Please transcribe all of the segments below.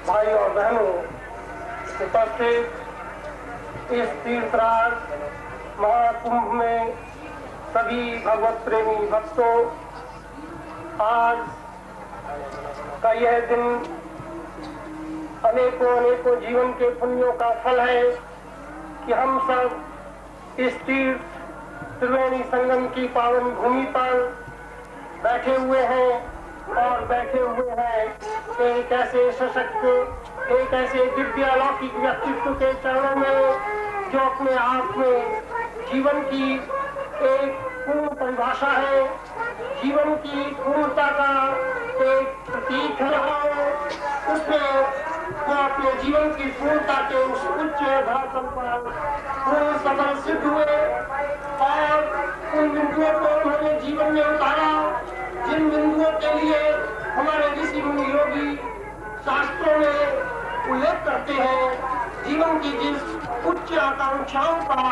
भाई और बहनों, उपस्थित इस तीर्थराज महाकुंभ में सभी भगवत प्रेमी भक्तों, आज का यह दिन अनेकों अनेकों जीवन के पुण्यों का फल है कि हम सब इस तीर्थ त्रिवेणी संगम की पावन भूमि पर बैठे हुए हैं और बैठे हुए हैं एक ऐसे सशक्त, एक ऐसे दिव्य अलौकिक व्यक्तित्व के चरणों में जो अपने आप में जीवन की एक पूर्ण परिभाषा है, जीवन की पूर्णता का एक प्रतीक रहा है, उसमें वो अपने जीवन की पूर्णता के उस उच्च धरातल पर पूर्ण सफल सिद्ध हुए और उन बिंदुओं को उन्होंने जीवन में उतारा जिन बिंदुओं के लिए हमारे ऋषि मुनि योगी शास्त्रों में उल्लेख करते हैं। जीवन की जिस उच्च आकांक्षाओं का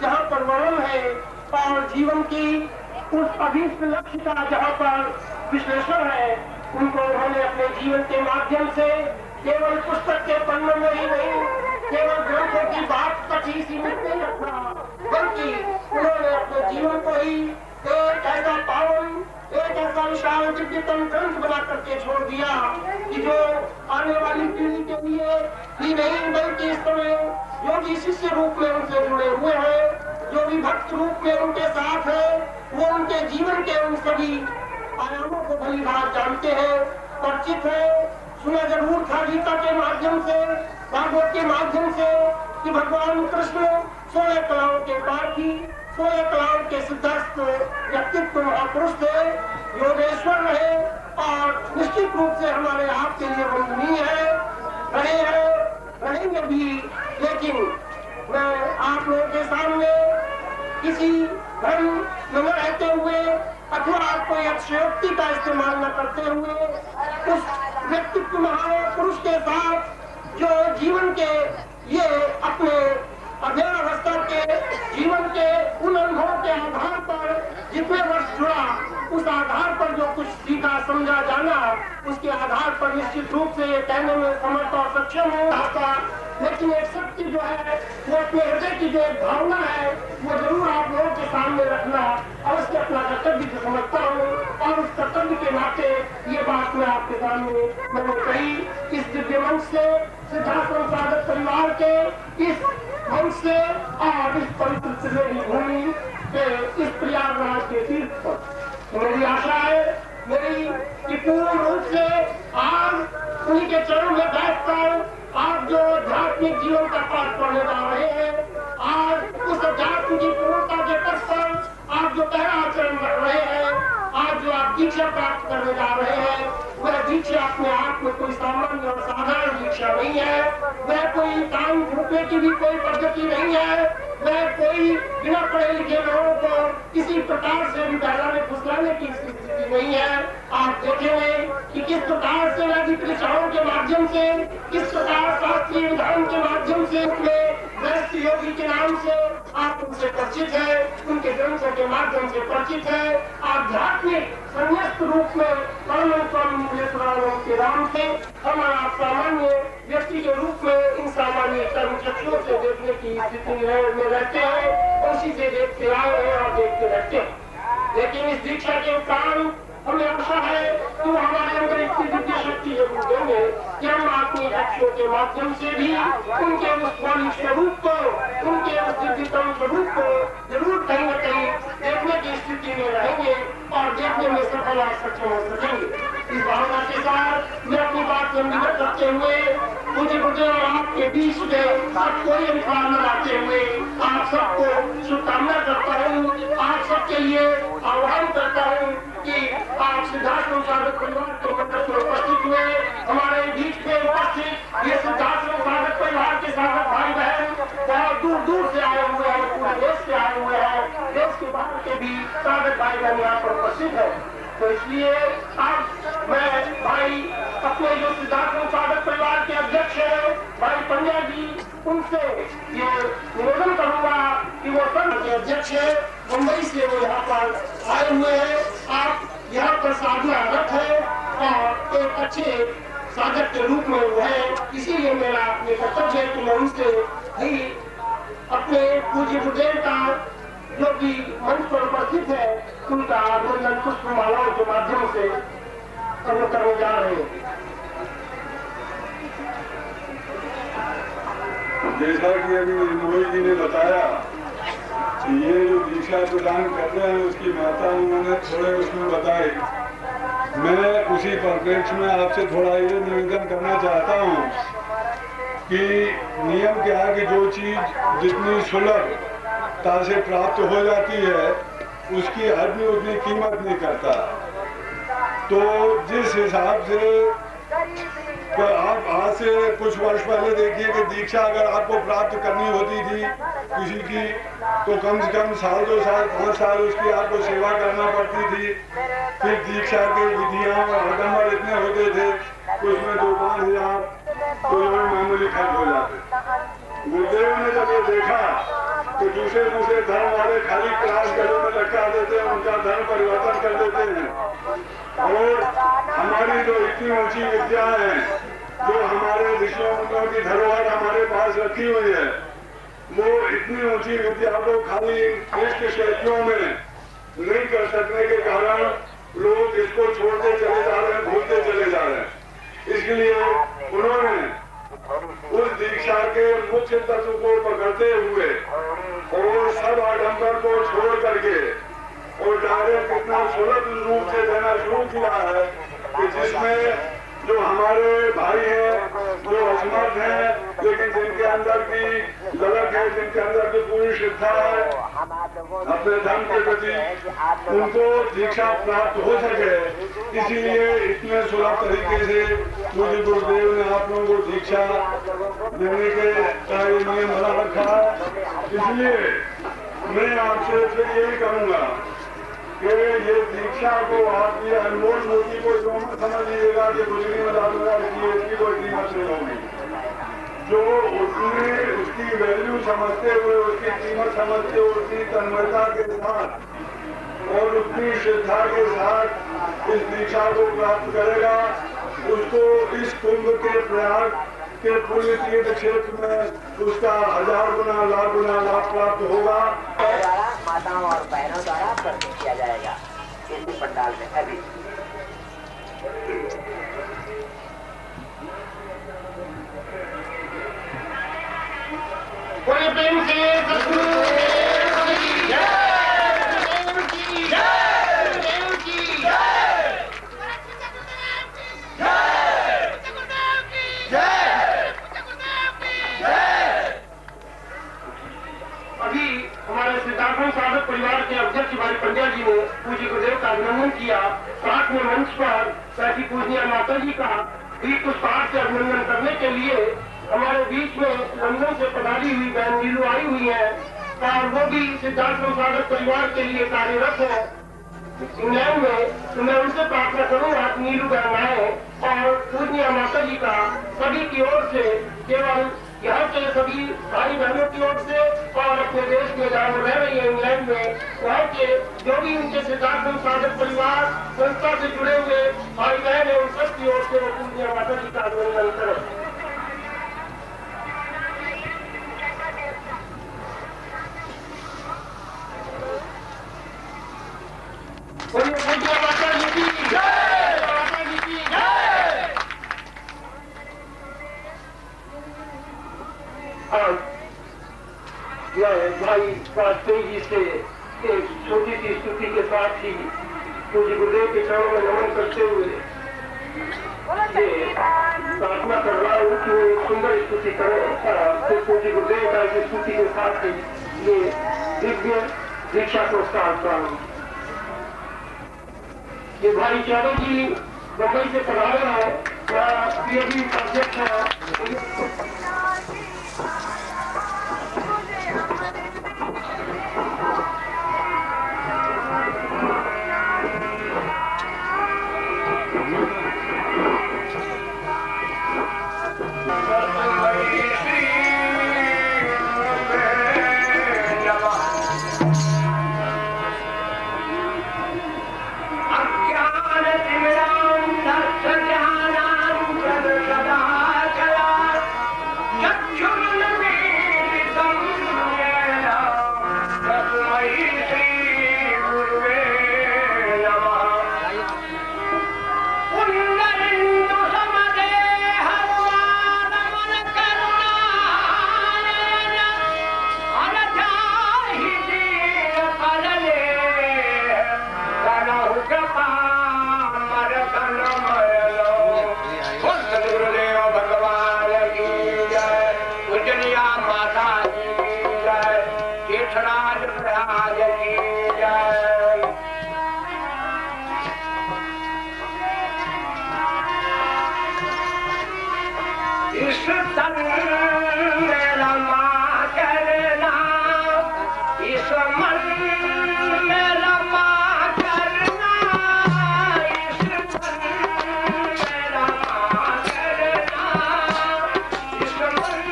जहाँ पर वर्णन है और जीवन की उस अभीष्ट लक्ष्य का जहाँ पर विश्लेषण है, उनको उन्होंने अपने जीवन के माध्यम से केवल पुस्तक के पन्नों में ही नहीं, केवल ग्रंथों की बात तक ही सीमित नहीं रखा, बल्कि उन्होंने अपने जीवन को ही एक ऐसा पावन, एक ऐसा विशाल दिव्यतम ग्रंथ बना करके छोड़ दिया कि जो आने वाली पीढ़ी के लिए ही नहीं, बल्कि इस समय जो भी शिष्य रूप में उनसे जुड़े हुए हैं, जो भी भक्त रूप में उनके साथ है, वो उनके जीवन के उन सभी आयामों को भली बात जानते हैं, परिचित है। सुना जरूर था गीता के माध्यम से, भागवत के माध्यम से कि भगवान कृष्ण 16 कलाओं के पार्थी, 16 कलाओं के सिद्धस्थ व्यक्तित्व महापुरुष थे, योगेश्वर रहे और निश्चित रूप से हमारे आपके लिए वंदनीय है, रहे हैं, रहेंगे भी। लेकिन मैं आप लोगों के सामने किसी भ्रम में न रहते हुए अथवा कोई अतिशयोक्ति का इस्तेमाल न करते हुए उस व्यक्तित्व महापुरुष के साथ जो जीवन के ये अपने अध्ययन अवस्था के जीवन के उन अनुभवों के आधार पर जितने वर्ष जुड़ा, उस आधार पर जो कुछ सीखा समझा जाना, उसके आधार पर निश्चित रूप से ये कहने में समर्थ और सक्षम हो। लेकिन एक सत्य जो है वो अपने हृदय की जो एक भावना है वो जरूर आप लोगों के सामने रखना अवश्य अपना कर्तव्य जो समझता हूँ, और उस कर्तव्य के नाते ये बात मैं आपके सामने मैंने कही। इस दिव्य मंच से सिद्धाश्रम साधक परिवार के इस मंच से और इस पवित्र त्रिवेणी भूमि के इस प्रयागराज के तीर्थ पर मेरी आशा है मेरी कि पूर्ण रूप से आज उन्हीं के चरणों में बैठकर आप जो आध्यात्मिक जीवन का पाठ पढ़ने जा रहे हैं, आज उस अध्यात्म की पूर्णता के पथ पर आप जो पहला आचरण कर रहे हैं, आज जो आप दीक्षा प्राप्त करने जा रहे हैं, वह दीक्षा अपने आप में कोई सामान्य और साधारण दीक्षा नहीं है, वह कोई काम रुपये की भी कोई पद्धति नहीं है, वह कोई बिना पढ़े लिखे लोगों को किसी प्रकार से भी बहलाने फुसलाने की स्थिति नहीं है। आप देखेंगे कि किस प्रकार से वैदिक ऋचाओं के माध्यम से, किस प्रकार शास्त्रीय विधान के माध्यम से वैश्य योगी के नाम से आप उनसे परिचित है, उनके ग्रंथों के माध्यम से परिचित है। आध्यात्मिक संन्यास्त रूप में परम के नाम से हम आप सामान्य व्यक्ति के रूप में इन सामान्य कर्म चक्षुओं से देखने की स्थिति में रहते हैं, उसी से देखते आए हैं और देखते रहते हैं। लेकिन इस दीक्षा के उपरांत हमें आशा है कि वो हमारे अंदर इतनी दिव्य शक्ति जरूर देंगे कि हम अपनी चक्षुओं के माध्यम से भी उनके उस मौलिक स्वरूप को, उनके उस दिव्यतम स्वरूप को जरूर कहीं न कहीं देखने की स्थिति में रहेंगे और देखने में सफल और सक्षम हो सकेंगे। इस भावना के साथ मैं अपनी बात लंबी करते हुए मुझे और आपके बीच में सबको इंतजार में लाते हुए आप सबको शुभकामना करता हूँ, आप सबके लिए आह्वान करता हूँ कि आप सिद्धाश्रम साधक परिवार के मंडप में उपस्थित हुए, हमारे बीच में उपस्थित ये सिद्धाश्रम साधक परिवार के साधक भाई बहन बहुत दूर दूर से आए हुए हैं, पूरे देश से आए हुए हैं, देश के बाहर के भी साधक भाई बहन यहाँ पर उपस्थित है। तो इसलिए अब मैं भाई अपने जो सिद्धाश्रम साधक परिवार के अध्यक्ष हैं भाई पंड्या जी, उनसे ये निवेदन करूंगा कि वो संघ के अध्यक्ष है, मुंबई से वो यहाँ पर आए हुए हैं। आप यहाँ पर साधना रथ है और एक अच्छे साधक के रूप में वो है, इसीलिए मेरा ये कर्तव्य है कि मैं उनसे ही अपने पूज्य गुरुदेव का जो कि मंच पर उपस्थित है उनका अभिनंदन पुष्प मालाओं के माध्यम से करने जा रहे हैं। जैसा कि अभी मोदी जी ने बताया कि ये जो दीक्षा प्रदान कर रहे हैं उसकी महत्ता उन्होंने थोड़े उसमें बताए, मैं उसी परिप्रेक्ष्य में आपसे थोड़ा ये निवेदन करना चाहता हूँ कि नियम क्या है कि जो चीज जितनी सुलभता से प्राप्त हो जाती है उसकी आदमी उतनी कीमत नहीं करता। तो जिस हिसाब से आप आज से कुछ वर्ष पहले देखिए कि दीक्षा अगर आपको प्राप्त करनी होती थी किसी की, तो कम से कम साल 2 साल 5 साल उसकी आपको सेवा करना पड़ती थी। फिर दीक्षा के विधियां और आडंबर इतने होते थे कि उसमें 2-5 हजार तो मामूली खर्च हो जाते। गुरुदेव ने जब ये देखा तो दूसरे धर्म वाले खाली क्लास गले में लटका देते हैं, उनका धर्म परिवर्तन कर देते हैं। और हमारी जो इतनी ऊंची विद्या है, जो हमारे ऋषियों मुनियों की धरोहर हमारे पास रखी हुई है, वो इतनी ऊंची विद्या को खाली इष्ट क्षेत्रों में नहीं कर सकने के कारण लोग इसको छोड़ते चले जा रहे हैं, भूलते चले जा रहे हैं। इसलिए उन्होंने उस दीक्षा के मुख्य तत्व को पकड़ते हुए और सब आडंबर को छोड़ करके और डायरेक्ट इतना सुलभ रूप से देना शुरू किया है कि जिसमें जो हमारे भाई हैं, जो असमर्थ हैं, लेकिन जिनके अंदर की ललक है, जिनके अंदर की पूरी श्रद्धा है अपने धर्म के प्रति, उनको दीक्षा प्राप्त हो सके, इसीलिए इतने सुलभ तरीके से मुझे गुरुदेव ने आप लोगों को दीक्षा देने के नियम बना रखा। इसलिए मैं आपसे फिर यही कहूँगा कि ये दीक्षा को आप ये अनमोल मोती को जो मत समझिएगा कि कुछ नहीं बता दूंगा, इसकी कोई कीमत नहीं होगी। जो उसने उसकी वैल्यू समझते हुए, उसकी कीमत समझते हुए, उसकी तन्मयता के साथ और उतनी श्रद्धा के साथ इस दीक्षा को प्राप्त करेगा, उसको इस कुंभ के प्रयाग के पुण्य तीर्थ क्षेत्र में उसका 1000 गुना लाख गुना लाभ प्राप्त होगा। माताओं और बहनों द्वारा प्रस्तुत किया जाएगा इसी पंडाल में। अभी बड़े प्रेम से परिवार के अध्यक्ष भाई पंड्या जी ने पूज्य गुरुदेव का अभिनंदन किया। साथ में मंच पर बैठी पूजनीय माता जी का भी कुछ पाठ से अभिनंदन करने के लिए हमारे बीच में लंदन से पधारी हुई बहन नीलू आई हुई है और वो भी सिद्धार्थ संसाधक परिवार के लिए कार्यरत है इंग्लैंड में। तो मैं उनसे प्रार्थना करूंगा कि नीलू बहन आए और पूजनीय माता जी का सभी की ओर से, केवल यहाँ के सभी भाई बहनों की ओर से और अपने देश में जहाँ रह रही है इंग्लैंड में, वहाँ के जो भी उनके सिद्धार्थ संसाधक परिवार संस्था से जुड़े हुए भाई बहन है, उन सब की ओर से वो पूजनीय माता जी का अभिनंदन करें। माता जी की जय, माता जी की जय। भाई वाजपेयी जी से एक छोटी सी स्तुति के साथ ही पूज्य गुरुदेव के चरणों में नमन करते हुए ये प्रार्थना कर रहा हूँ कि वो एक सुंदर स्तुति करें। फिर पूज्य गुरुदेव का इस स्तुति के साथ ही ये दिव्य दीक्षा पुरस्कार प्रारंभ। ये भाई यादव जी बम्बई से पधारे हैं, पीएबी अध्यक्ष है। इस तन में रमा करना, इस मन में रमा करना, इस तन में रमा करना, इस मन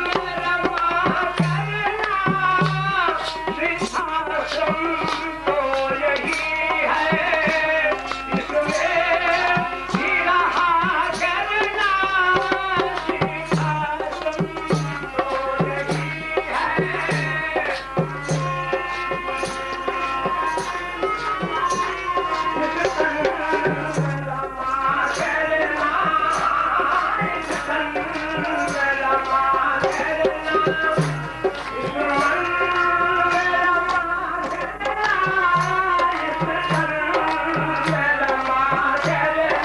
में रमा करना, सिद्धाश्रम तो यही है, इसमें ही रहा करना, सिद्धाश्रम तो यही है। इस तन में रमा करना, इस तन में रमा करना, इस मन में रमा करना, इस तन में रमा करना।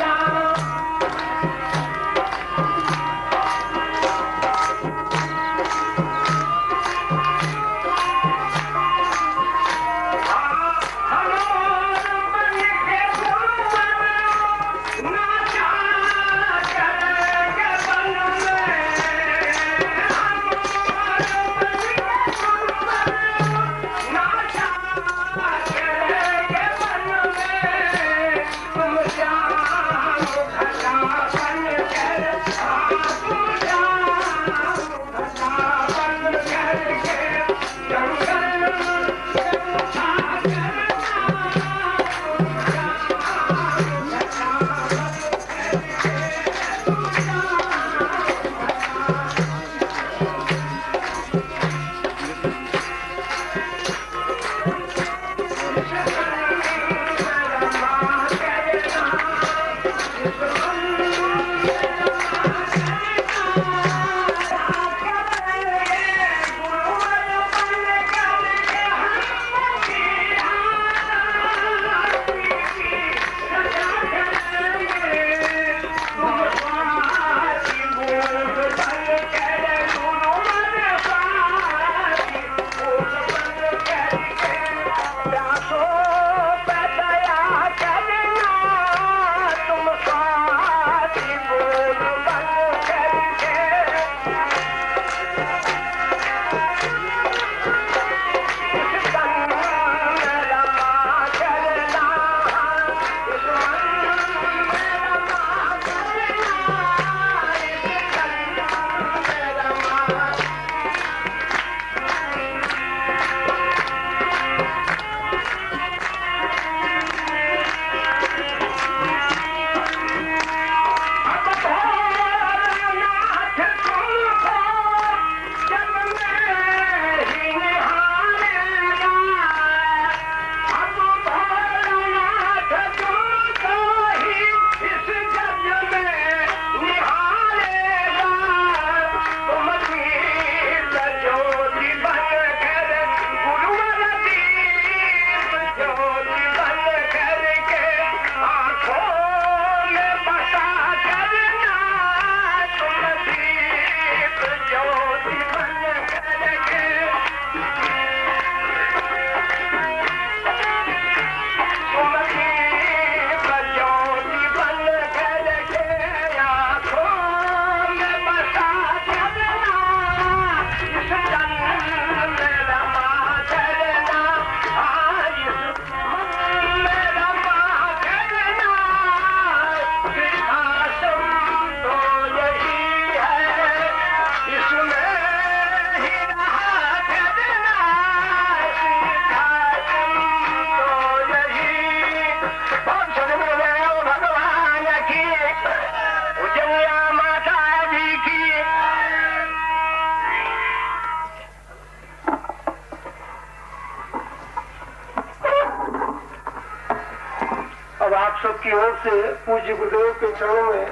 आप सबकी ओर से पूज्य गुरुदेव के चरणों में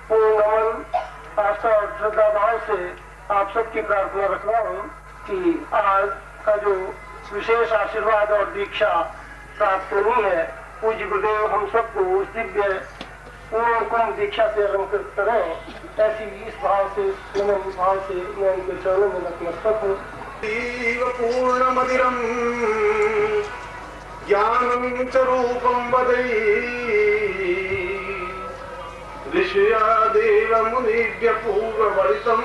पूर्ण नमन, आस्था और श्रद्धा भाव से आप सबकी प्रार्थना रखना हूँ कि आज का जो विशेष आशीर्वाद और दीक्षा प्राप्त होनी है, पूज्य गुरुदेव हम सबको उस दिव्य पूर्ण कुंभ दीक्षा से अलंकृत करें। ऐसी इस भाव से नमन भाव से मैं उनके चरणों में नतमस्तक हूँ। पूर्ण मदिरम ज्ञानं च रूपं वदै ऋषयादेव मुनिभ्य पूर्ववर्तितं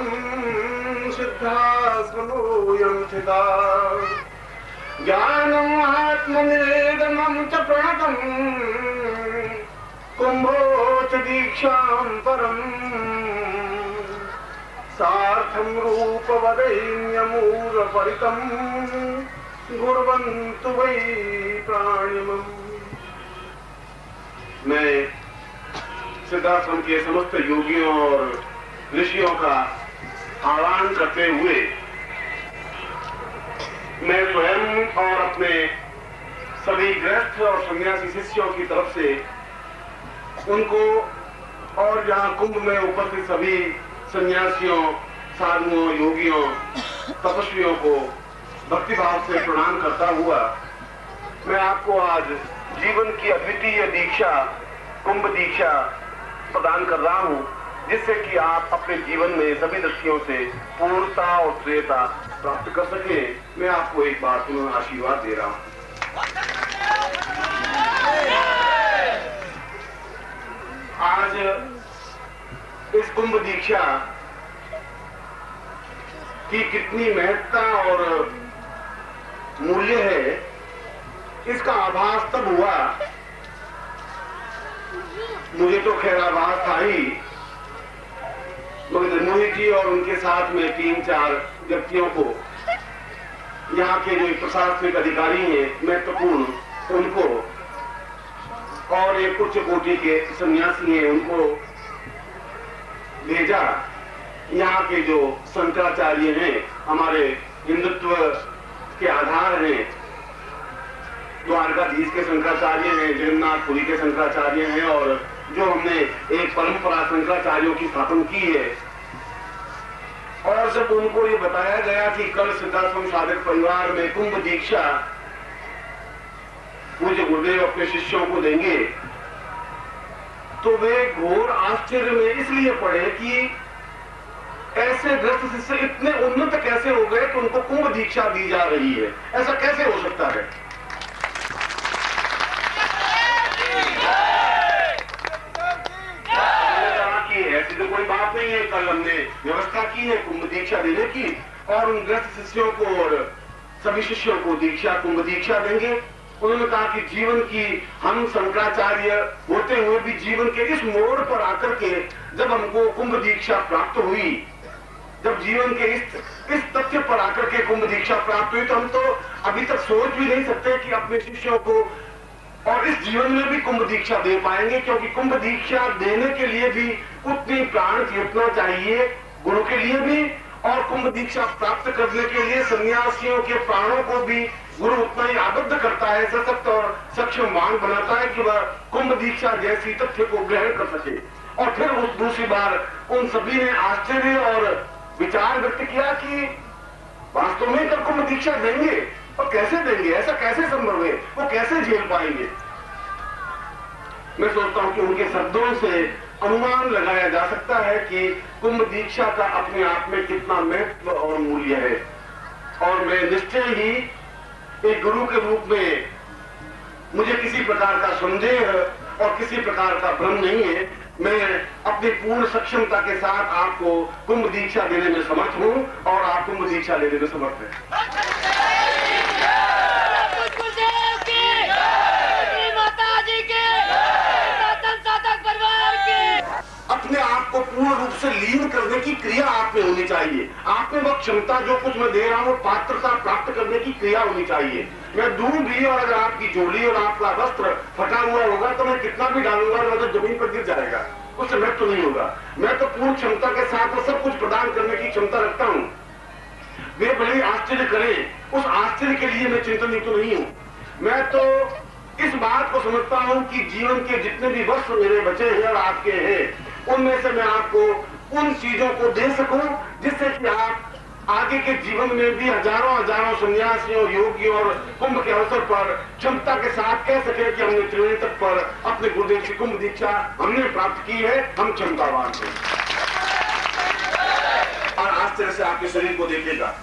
सिद्धास्मनोऽयं स्थिता ज्ञानम् आत्मनिवेदनं च प्रणतम् कुम्भोच दीक्षां परम् सार्थं रूपवदैन्यमूलपरितं गुर्वन्तु वै प्राणिमम्। मैं सिद्धाश्रम के समस्त योगियों और ऋषियों का आह्वान करते हुए मैं स्वयं और अपने सभी गृहस्थ और सन्यासी शिष्यों की तरफ से उनको और यहाँ कुंभ में उपस्थित सभी सन्यासियों, साधुओं, योगियों, तपस्वियों को भक्तिभाव से प्रणाम करता हुआ मैं आपको आज जीवन की अद्वितीय दीक्षा, कुंभ दीक्षा प्रदान कर रहा हूँ, जिससे कि आप अपने जीवन में सभी दृष्टियों से पूर्णता और श्रेयता प्राप्त कर सके। मैं आपको एक बार पुनः आशीर्वाद दे रहा हूँ। आज इस कुंभ दीक्षा की कितनी महत्ता और मूल्य है, इसका आभास तब हुआ, मुझे तो खैर आभास था ही, मगर मोहित जी और उनके साथ में 3-4 व्यक्तियों को, यहाँ के जो प्रशासनिक अधिकारी हैं महत्वपूर्ण, उनको और एक उच्च कोटि के सन्यासी हैं उनको भेजा। यहाँ के जो शंकराचार्य हैं, हमारे हिंदुत्व के आधार हैं, द्वारकाधीश के शंकराचार्य हैं, जगन्नाथपुरी के शंकराचार्य हैं, और जो हमने एक परंपरा शंकराचार्यों की स्थापना की है। और जब उनको ये बताया गया कि कल सिद्धाश्रम साधक परिवार में कुंभ दीक्षा पूज्य गुरुदेव अपने शिष्यों को देंगे, तो वे घोर आश्चर्य में इसलिए पड़े कि ऐसे ग्रस्त शिष्य इतने उन्नत कैसे हो गए कि उनको कुंभ दीक्षा दी जा रही है, ऐसा कैसे हो सकता है। ऐसी तो कोई बात नहीं है, कल हमने व्यवस्था की है कुंभ दीक्षा देने की, और उन ग्रस्त शिष्यों को और सभी शिष्यों को दीक्षा, कुंभ दीक्षा देंगे। उन्होंने कहा कि जीवन की, हम शंकराचार्य होते हुए भी जीवन के इस मोड़ पर आकर के जब हमको कुंभ दीक्षा प्राप्त हुई, जब जीवन के इस तथ्य पर आकर के कुंभ दीक्षा प्राप्त हुई, तो हम तो अभी तक सोच भी नहीं सकते कि अपने शिष्यों को और इस जीवन में भी कुंभ दीक्षा दे पाएंगे, क्योंकि कुंभ दीक्षा देने के लिए भी उतनी प्राण चेतना चाहिए, गुरु के लिए भी, और कुंभ दीक्षा प्राप्त करने के लिए सन्यासियों के प्राणों को भी गुरु उतना ही आबद्ध करता है, सशक्त और सक्षमवान बनाता है कि वह कुंभ दीक्षा जैसी तथ्य को ग्रहण कर सके। और फिर उस दूसरी बार उन सभी ने आश्चर्य और विचार व्यक्त किया कि वास्तव में कल कुंभ दीक्षा देंगे, और कैसे देंगे, ऐसा कैसे संभव है, वो कैसे झेल पाएंगे। मैं सोचता हूं कि उनके शब्दों से अनुमान लगाया जा सकता है कि कुंभ दीक्षा का अपने आप में कितना महत्व और मूल्य है। और मैं निश्चय ही एक गुरु के रूप में मुझे किसी प्रकार का संदेह और किसी प्रकार का भ्रम नहीं है। मैं अपनी पूर्ण सक्षमता के साथ आपको कुंभ दीक्षा देने में समर्थ हूं, और आप कुंभ दीक्षा लेने में समर्थ हैं। अपने आप को पूर्ण रूप से लीन करने की क्रिया आप में होनी चाहिए। आप में वो क्षमता, जो कुछ मैं दे रहा हूँ, पात्रता प्राप्त करने की क्रिया होनी चाहिए। मैं दूं भी, और अगर आपकी जोड़ी और आपका वस्त्र फटा हुआ होगा तो मैं कितना भी डालूंगा तो जमीन पर गिर जाएगा, उससे मृत्यु नहीं होगा। मैं तो पूर्ण क्षमता के साथ वो सब कुछ प्रदान करने की क्षमता रखता हूँ। वे भले आश्चर्य करें, उस आश्चर्य के लिए मैं चिंतन तो नहीं हूँ। मैं तो इस बात को समझता हूँ कि जीवन के जितने भी वस्त्र मेरे बचे हैं और आपके हैं, उनमें से मैं आपको उन चीजों को दे सकूं जिससे कि आप आगे के जीवन में भी हजारों हजारों सन्यासियों, योगियों और कुंभ के अवसर पर क्षमता के साथ कह सके कि हमने त्रिवेणी तट पर अपने गुरुदेव की कुंभ दीक्षा हमने प्राप्त की है, हम क्षमतावान हैं। और आश्चर्य से आपके शरीर को देखेगा,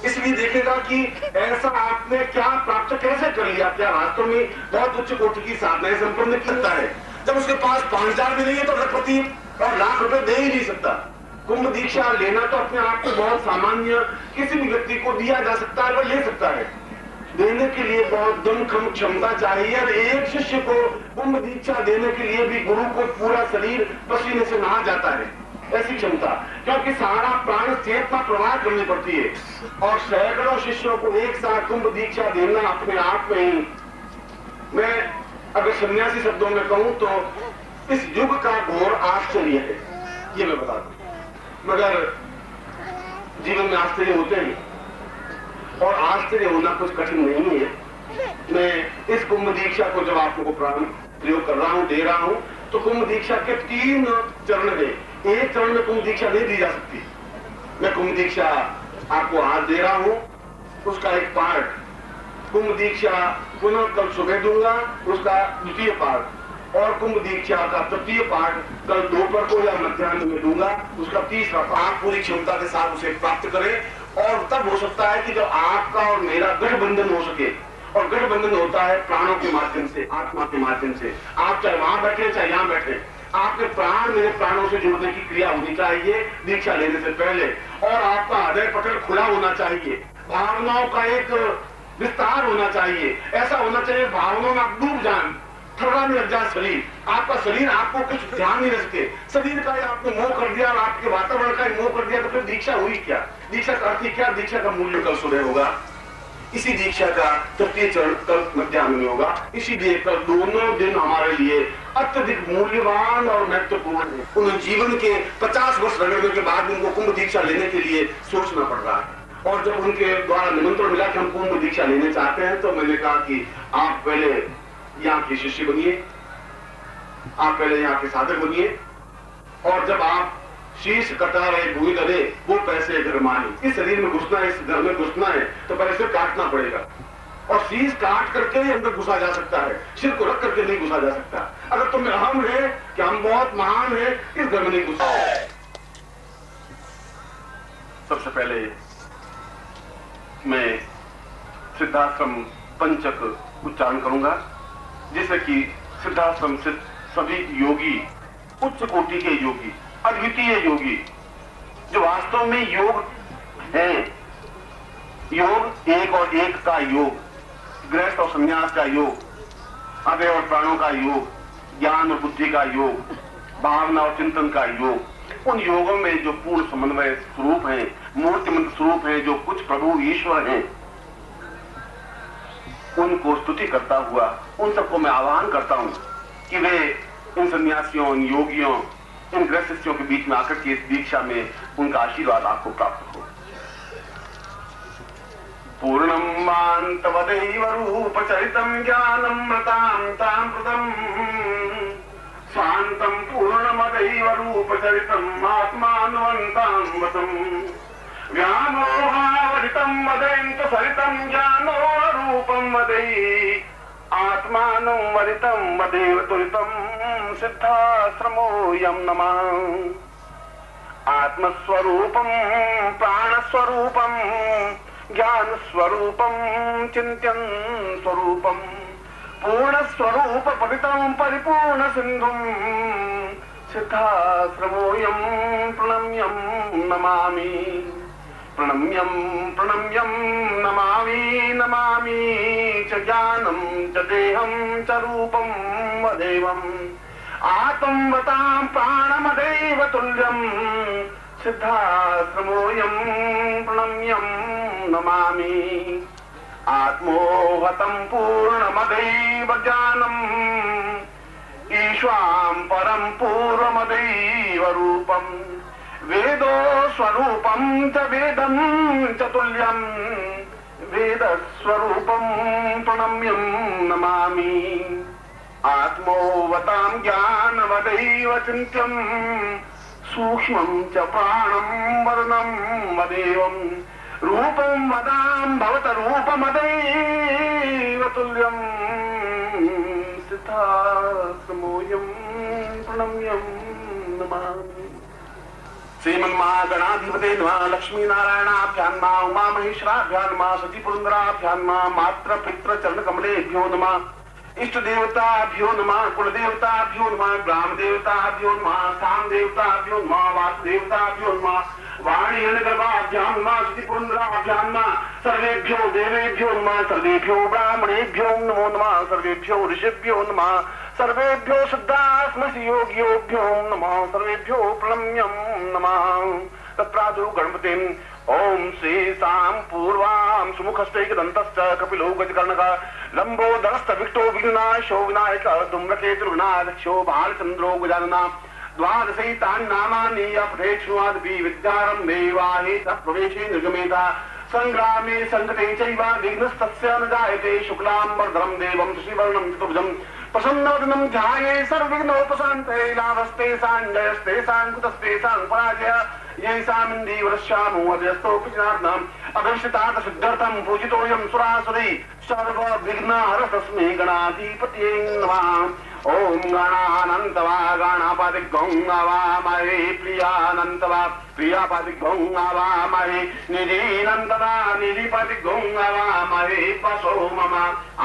इसलिए देखेगा कि ऐसा आपने क्या प्राप्त कैसे कर लिया, क्या वास्तव में बहुत उच्च कोटि की साधनाएं संपन्न करता है। जब उसके पास 5,000 भी नहीं है तो लखपति और लाख रुपए दे ही नहीं सकता। कुंभ दीक्षा लेना तो अपने आप को बहुत सामान्य किसी भी व्यक्ति को दिया जा सकता है, वह ले सकता है। देने के लिए बहुत दमखम क्षमता चाहिए और एक शिष्य को कुंभ दीक्षा देने के लिए भी गुरु को पूरा शरीर पसीने से नहा जाता है, ऐसी क्षमता, क्योंकि सारा प्राण चेतना प्रवाह करनी पड़ती है। और सैकड़ों शिष्यों को एक साथ कुंभ दीक्षा देना अपने आप में ही, मैं अगर सन्यासी शब्दों में कहूं तो इस युग का घोर आश्चर्य है, ये मैं बता दूं। मगर जीवन में आश्चर्य होते हैं और आश्चर्य होना कुछ कठिन नहीं है। मैं इस कुंभ दीक्षा को जब आप लोगों को प्रयोग कर रहा हूं, दे रहा हूं, तो कुंभ दीक्षा के 3 चरण है। एक चरण में कुंभ दीक्षा नहीं दी जा सकती। मैं कुंभ दीक्षा आपको आज दे रहा हूं, उसका एक पार्ट कुंभ दीक्षा पुनः कल सुबह दूंगा, उसका द्वितीय पार्ट, और कुंभ दीक्षा का तृतीय पार्ट कल दोपहर को या मध्याह्न में दूंगा, उसका तीसरा पार्ट। आप पूरी क्षमता के साथ उसे प्राप्त करें और तब हो सकता है कि जब आपका और मेरा गठबंधन हो सके, और गठबंधन होता है प्राणों के माध्यम से, आत्मा के माध्यम से। आप चाहे वहां बैठे चाहे यहां बैठे, आपके प्राण मेरे प्राणों से जुड़ने की क्रिया होनी चाहिए दीक्षा लेने से पहले, और आपका हृदय पटल खुला होना चाहिए, भावनाओं का एक विस्तार होना चाहिए। ऐसा होना चाहिए भावनाओं में आप डूब जाए, थर्रा में लग जाए शरीर, आपका शरीर आपको कुछ ध्यान नहीं रख सके, शरीर का ही आपने मोह कर दिया और आपके वातावरण का ही मोह कर दिया, तो फिर दीक्षा हुई क्या? दीक्षा का अर्थ क्या? दीक्षा का मूल्य कल सुबह होगा, इसी दीक्षा का तृतीय चरण कल मध्याह्न में होगा। इसीलिए कल दोनों दिन हमारे लिए अत्यधिक मूल्यवान और महत्वपूर्ण है। उन्हें जीवन के 50 वर्ष रगड़ने के बाद उनको कुंभ दीक्षा लेने के लिए सोचना पड़ रहा है। और जब उनके द्वारा निमंत्रण मिला कि हम कुंभ दीक्षा लेने चाहते हैं, तो मैंने कहा कि आप पहले यहाँ के शिष्य बनिए, आप पहले यहाँ के साधक बनिए, और जब आप शीश कटा रहे भूमि धरे वो पैसे घर माने। इस शरीर में घुसना है, इस घर में घुसना है, तो पहले सिर काटना पड़ेगा, और शीश काट करके ही अंदर घुसा जा सकता है, सिर को रख करके नहीं घुसा जा सकता। अगर तुम्हें अहम है कि हम बहुत महान है, इस घर में नहीं घुसा। सबसे पहले मैं सिद्धाश्रम पंचक उच्चारण करूंगा, जिससे कि सिद्धाश्रम से सभी योगी, उच्च कोटि के योगी, अद्वितीय योगी, जो वास्तव में योग है, योग एक और एक का योग, गृहस्थ और संन्यास का योग, अभय और प्राणों का योग, ज्ञान और बुद्धि का योग, भावना और चिंतन का योग, उन योगों में जो पूर्ण समन्वय स्वरूप है, मूर्तिमंत स्वरूप है, जो कुछ प्रभु ईश्वर हैं, उनको स्तुति करता हुआ उन सबको मैं आह्वान करता हूं कि वे इन सन्यासियों, इन योगियों, इन गृहस्थियों के बीच में आकर के इस दीक्षा में उनका आशीर्वाद आपको प्राप्त हो। पूर्णं मान्तवदैव रूपचरितं ज्ञानमृतामृतामृतम् शान्तं पूर्णमदैव रूपचरितम् आत्मानुवन्तामृतम् व्यामोहावरितं वदेन्तु सरितं ज्ञानो रूपं वदै आत्मानं वरितं वदेव तुरितं सिद्धाश्रमोऽयं नमः। आत्मस्वरूपं प्राणस्वरूपं ज्ञानस्वरूपं चिन्त्यं स्वरूपं पूर्णस्वरूप पतितं परिपूर्ण सिन्धुं सिद्धाश्रमोऽयं प्रणम्यं नमामि। प्रणम्यं प्रणम्यं नमामि नमामि च ज्ञानं च देहं च रूपं वदेवम् आत्मवतां प्राणमदैव तुल्यं सिद्धाश्रमोऽयं प्रणम्यं नमामि। आत्मोहतं पूर्णमदैव ज्ञानम् ईश्वां परं पूर्वमदैव रूपम् वेदो स्वरूपं च वेदं च तुल्यं वेदस्वरूपं प्रणम्यं नमामि। आत्मोवतां ज्ञानवदैव चिन्त्यं सूक्ष्मं च प्राणं वर्णं वदेवं रूपं वदां भवत रूपमदैव तुल्यं सिद्धाश्रमोऽयं प्रणम्यं नमामि। श्रीमन्महागणाधिपते नमः। लक्ष्मी नारायणाभ्यां नमः। उमा महेश्वराभ्यां नमः। सती पुरंदराभ्यां नमः। मात्र पितृ चरण कमलेभ्यो नमः। इष्ट देवताभ्यो नमः, कुल देवताभ्यो नमः, ग्राम देवताभ्यो नमः, स्थान देवताभ्यो नमः, वास देवताभ्यो नमः, वाणी गर्भाभ्यां नमः, श्रुतिपुरंद्राभ्यां नमः, सर्वेभ्यो देवेभ्यो नमः, सर्वेभ्यो ब्राह्मणेभ्यो नमो नमः, सर्वेभ्यो ऋषिभ्यो नमः, सर्वेभ्यो शुद्धात्मसि योगियोभ्यो नमः, सर्वेभ्यो प्रणम्यं नमः। तत्रादौ गणपतिं ओम श्री साम पूर्वाम सुमुखस्तैकदन्तश्च कपिलो गजकर्णकः लंबोदरश्च विकटो विघ्नाशो विनायकः धूम्रकेतुर् विनायक्षो बालचन्द्रो गजाननः द्वादशैतानि नामानि अपठेष्वादपि विद्यारम्भे वाहे प्रवेशे निर्गमेता संग्रामे संकटे चैव विघ्नस्तस्य न जायते शुक्लाम्बरधरं देवं श्रीवर्णं चतुर्भुजं प्रसन्नवदनं ध्याये सर्वविघ्नोपशान्तये लाभस्ते साञ्जयस्ते साङ्कुतस्ते साङ्पराजय येषामिन्दीवरश्यामो अजस्तोऽपि जनार्दनम् अभीष्टार्थ सिद्ध्यर्थं पूजितोऽयं सुरासुरै सर्वविघ्नहरः तस्मै गणाधिपतये नमः। ओम गणानन्तवा गणपतिग्गं नवामहे प्रियानन्तवा प्रियपतिग्गं नवामहे निधीनन्तवा निधिपतिग्गं नवामहे पशो मम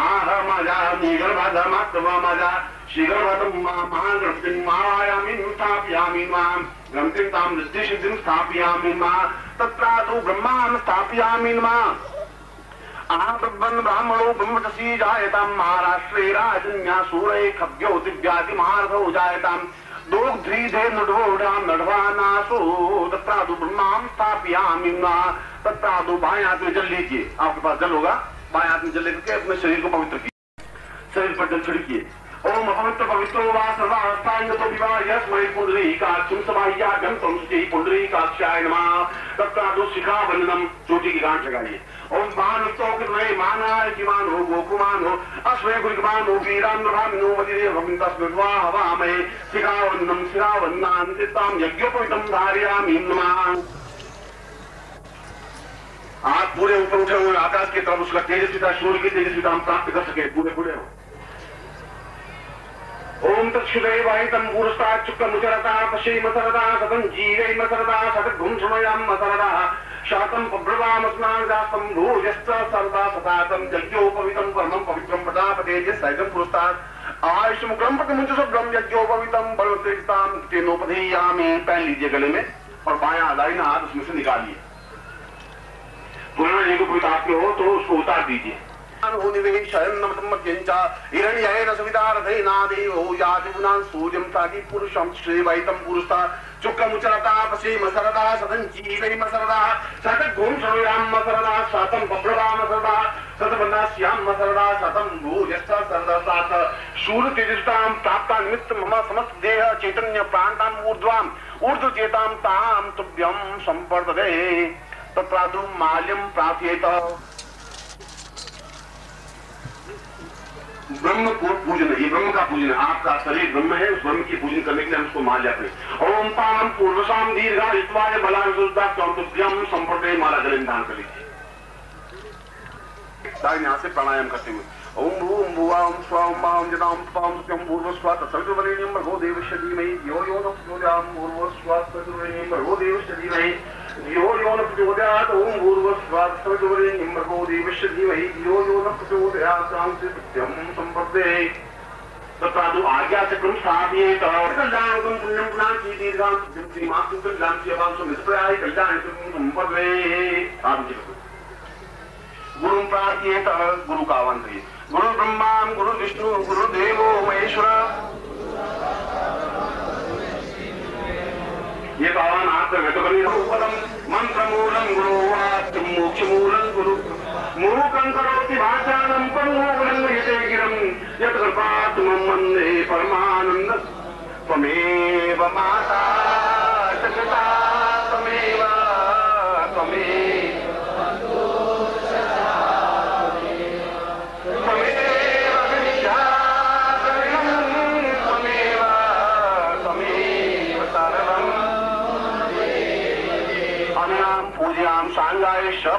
आहमजा निगर्भधमत्वमजा शीघ्रवतं महागणपतिं मायामिं स्थापयामि मां गणपतिं तां सिद्धिसिद्धिं स्थापयामि मा तत्रादौ ब्रह्मां स्थापयामि मा ब्रह्मन् ब्राह्मणो ब्रह्मतसी जायतां महाराष्ट्रे राजन्या सूरे खभ्यो दिव्याति महारथो जायतां दोग्ध्रीधे नडवोढां नडवानासो तत्रादु ब्रह्मां स्थापयामि नमः। तत्रादु बाएं हाथ में जल लीजिए, आपके पास जल होगा, बाएं हाथ में जल लेकर अपने शरीर को पवित्र कीजिए, शरीर पर जल छिड़किए। ओम अपवित्र पवित्रो वा सर्वावस्थांगतो विवाह यस्मै पुंडरीकाक्षं समाह्याभ्यं त्वं श्री पुंडरीकाक्षाय नमः। तत्रादु शिखावन्दनं, चोटी की गांठ लगाइए। ओम मानस्तोकृतमये मानाय किमानो गोकुमानो अस्मै गुरुकुमानो वीरान्नभामिनो वदिदेवं तस्मै हवामहे शिखावन्दनं शिखावन्दान् चित्तां यज्ञोपवीतं धारयामि नमः। आप पूरे ऊपर उठे हुए आकाश की तरफ उसका तेजस्विता, सूर्य की तेजस्विता हम प्राप्त कर सके, पूरे पूरे हो। ओम तत्सुदैवाहितं पुरस्तात् चुक्कमुचरता पश्येमसरदा सतं जीवैमसरदा सतगुं शृणुयामसरदा शातं पब्रवामस्नादास्तं भोजश्च सरदा सतातं यज्ञोपवीतं परमं पवित्रं प्रजापतेः सैकं पुरस्तात् आयुष्मुखं प्रतिमुञ्चसुभ्रं यज्ञोपवीतं बलवत्तेजतां तेनोपधेयामि। पहन लीजिए गले में और बायां दाहिना हाथ उसमें से निकालिए। पुराना यज्ञ पवित्र आपके हो तो उसको उतार दीजिए। हिरण्येन सवितारथेनादेवो याति पुनान् सूर्यं ताकि पुरुषं श्रीवैतं पुरुषता चुक्कमुचरता पश्येमसरदा सतं जीवैमसरदा सतगुं शृणुयामसरदा शातं पब्रवामसरदा सतवन्नास्यामसरदा शतं भूयश्च सरदासात् शूरतेजस्तां प्राप्ता निमित्तं मम समस्त देह चैतन्य प्राणान् ऊर्ध्वचेतां तां तुभ्यं सम्पर्दते। तत्रादु माल्यं प्रार्थयेत। ब्रह्म को पूजन, ये ब्रह्म का पूजन है, आपका शरीर ब्रह्म है, उस ब्रह्म की पूजन करने के लिए हम उसको माल्या करें। ओम पाम पूर्वसाम दीर्घायुष्वाय बलाय सुदाभ्यम संपर्दे माला जल दान कर लीजिए। यहाँ से प्राणायाम करते हुए ओम भूम भुवाम स्वाम माम जनाम पाम सत्यम पूर्वस्वा तत्सवितुर्वरेण्यं भर्गो देवस्य धीमहि धियो यो न प्रचोदयात् पूर्वस्वा तत्सवितुर्वरेण्यं भर्गो देवस्य धीमहि धियो यो न प्रचोदयात् ओम भूर्भुवस्वा तत्सवितुर्वरेण्यं भर्गो देवस्य धीमहि धियो यो न प्रचोदयात् सत्यं संपद्ये। तत्रादु आज्ञा चक्रं स्थापयेत। कल्याणं पुण्यं पुनाति दीर्घां श्रीमातु कल्याणं सेवांसो निष्प्रयाय कल्याणं संपद्ये। गुरु प्रार्थयेत, गुरु का आह्वान करिए। गुरु ब्रह्मा गुरु विष्णु गुरु देवो महेश्वर। ये तो आह्वान आप में तो करिए। मंत्र मूलम गुरु वाक्यं मोक्ष मूलम गुरु मूकं करोति वाचालं पंगुलं यते गिरं यत् कृपात्मं वन्दे परमानंद। त्वमेव माता जगता त्वमेव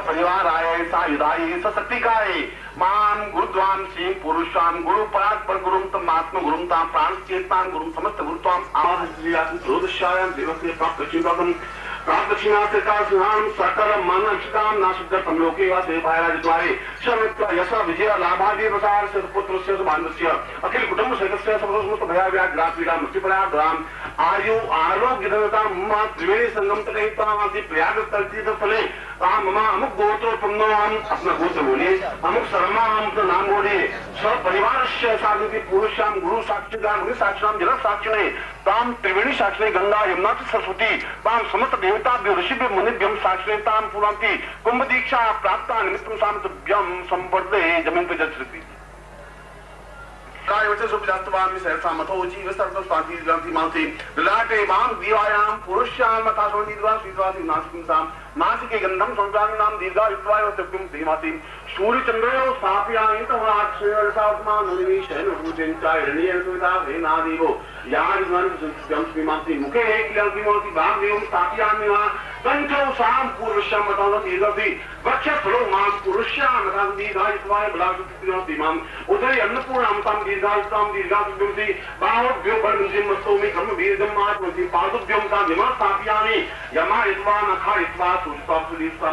परिवाराय सायुधाय सशक्तिकाय मां गुरुद्वाम श्री पुरुषां गुरु परात्पर गुरुं तमात्म गुरुं तां प्राण चेतां गुरुं समस्त गुरुत्वां आवाहयामि। ज्योतिषायां देवस्य प्राप्त चिन्तकं दक्षिणा से सिंहान सकल मन अक्षिताम नासिक लोके वासे भायराजद्वारे शमित्व यश विजय लाभादि प्रसार से पुत्रस्य बान्धस्य अखिल कुटुंब सदस्य समस्त भया व्याघ्रा पीड़ा मृत्युपरा ग्राम आयु आरोग्य धनता मम त्रिवेणी संगम तकहितावासी प्रयाग तीर्थ फले मम अमुक गोत्र पुण्यवान अपना गोत्र बोलिए अमुक शर्मा हम अपना नाम बोलिए सब परिवार साधु पुरुषाम गुरु साक्षी साक्षाम जल साक्षिणे ताम त्रिवेणी साक्षिणे गंगा यमुना सरस्वती ताम समस्त देवताभ्यो ऋषिभ्यो मुनिभ्यम साक्षिणे ताम पुरांति कुंभ दीक्षा प्राप्त निमित्तम सामतभ्यम संवर्धे जमीन पे जल श्रुति कायवचे सुप्तात्वामि सहसामथो जीव सर्वस्वाति ग्रंथि मांति ललाटे मां दीवायां पुरुष्यां मथासो निद्वा स्वीत्वाति नासिकं मासिके गंधम संसारि नाम दीर्घा युक्तवाय सत्यम धीमाति सूर्य चंद्रो स्थापयामि तवाक्षर सात्मा नलिशेन रुचिंचा हिरण्येन सुविधा वेनादिवो यादिवन सत्यम श्रीमाति मुखे किलंतिमोति भागदेवं स्थापयामि वा पंचो साम पुरुषं मथासो दीर्घति वक्षस्थलो मां पुरुष्यां मथासो दीर्घा युक्तवाय बलासुतिनो मां उदय अन्नपूर्णां तां दीर्घायुक्तां दीर्घासुतिमति बाहुभ्यो बलमिन्द्रियं मस्तोमि कर्म वीर्यं मात्मति पादुभ्यं तां यमा स्थापयामि यमा यत्वा नखा यत्वा सुष्टां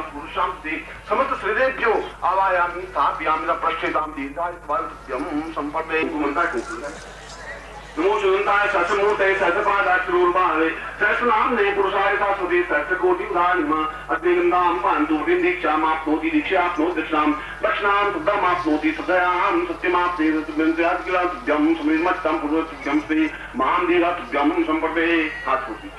पुरुषां ते समस्त श्रीदेभ्यो आवायामि स्थापयामि पृष्ठेतां दीर्घायुक्तां संपदे कुमन्ता नमो सुनंताय सहस्रमूर्ते सहस्रपादाक्षरूपाय सहस्रनाम्ने पुरुषाय शाश्वते सहस्रकोटि उदाहरणम् अग्निगन्धां पान्तुर्विं दीक्षामाप्नोति दीक्षाप्नोति दक्षिणां दक्षिणां शुद्धमाप्नोति सदयां सत्यमाप्नोति सत्यं समिर्मत्तं पूर्वसत्यं श्री मां दीर्घातुभ्यं संपदे हाथ होती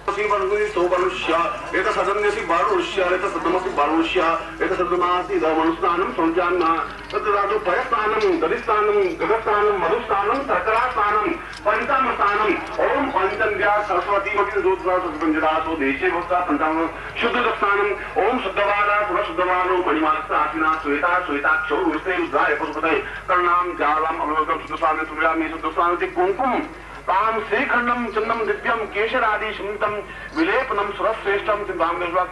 एक सदन्यसी बारुष्य एक सदमसी बारुष्य एक सदमासी दमनुस्नानं संजान्ना तद्राजो पयस्नानं दलिस्नानं गगस्नानं मधुस्नानं सकरास्नानं पंचमस्नानं ओम पंचम्या सरस्वती मति रुद्रा सुपंजदासो देशे भक्ता पंचांग शुद्ध स्नानं ओम शुद्धवारा पुरशुद्धवारो मणिमालस्ता आसिना श्वेता श्वेताक्षो रुस्ते रुद्राय पशुपते कर्णाम जालाम अवलोकं शुद्धस्नानं तुल्यामि शुद्धस्नानं कुंकुम ताम श्रीखंडम चंदम दिव्यम केशरादि स्मृतम विलेपनम सुरश्रेष्ठम सिद्धांगेश्वर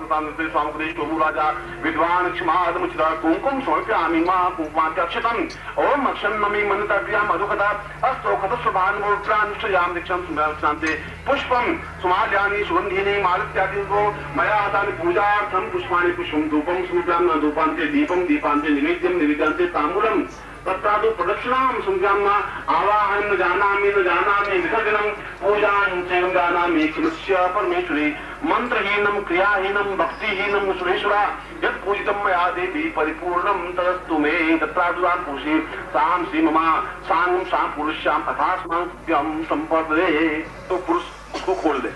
स्वामी राजा विद्वान क्षमादमुचिता कुंकुम समर्पयामि मा कुंकुमात्यक्षतम ओम अक्षन्नमि मनतव्या मधुकथा अस्तो खतस्वभानुप्रानुष्ठयाम दीक्षां सुमरान्ते पुष्पम सुमाल्यानि सुगंधीनि मालित्यादिको मया तानि पूजार्थं पुष्पाणि पुष्पं धूपं समर्पयामि धूपान्ते दीपं दीपान्ते निवेद्यं निवेद्यन्ते ताम्बूलम् तत्रादो प्रदक्षिणां संज्ञाम्ना आवाहनं न जानामि विसर्जनं पूजां चैव जानामि किमस्य परमेश्वरी मंत्रहीनं क्रियाहीनं भक्तिहीनं सुरेश्वरा यत् पूजितं मया देवी परिपूर्णं तदस्तु मे तत्रादुरां पुरुषे सां श्री ममा सांगं सां पुरुष्यां अथास्माभ्यं संपदे। तो पुरुष को खोल दे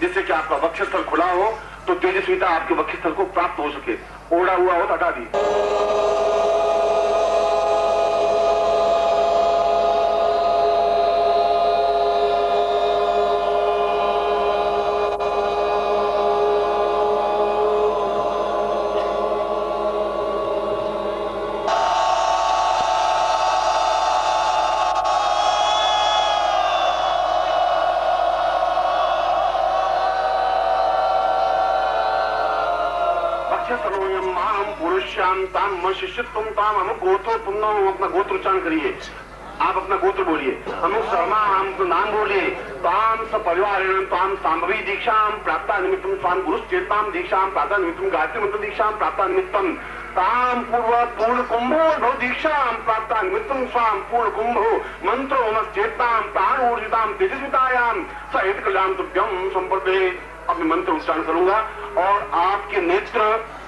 जिससे कि आपका वक्षस्थल खुला हो तो तेजस्विता आपके वक्षस्थल को प्राप्त हो सके। ओढ़ा हुआ हो तो हटा दी। शिष्यत्व ताम हम गोत्र पुण्य अपना गोत्र उच्चारण करिए। आप अपना गोत्र बोलिए। हम शर्मा हम नाम बोलिए। ताम स परिवार ताम सांभवी दीक्षा प्राप्त निमित्तम स्वाम गुरु चेताम दीक्षा प्राप्त निमित्तम गायत्री मंत्र दीक्षा प्राप्त निमित्तम ताम पूर्व पूर्ण कुंभो भव दीक्षा प्राप्त निमित्तम स्वाम पूर्ण कुंभो मंत्रो चेताम प्राण ऊर्जिताम तेजस्वितायाम सहित कल्याण तुभ्यम संपदे। अब मैं मंत्र उच्चारण करूंगा और आपके नेत्र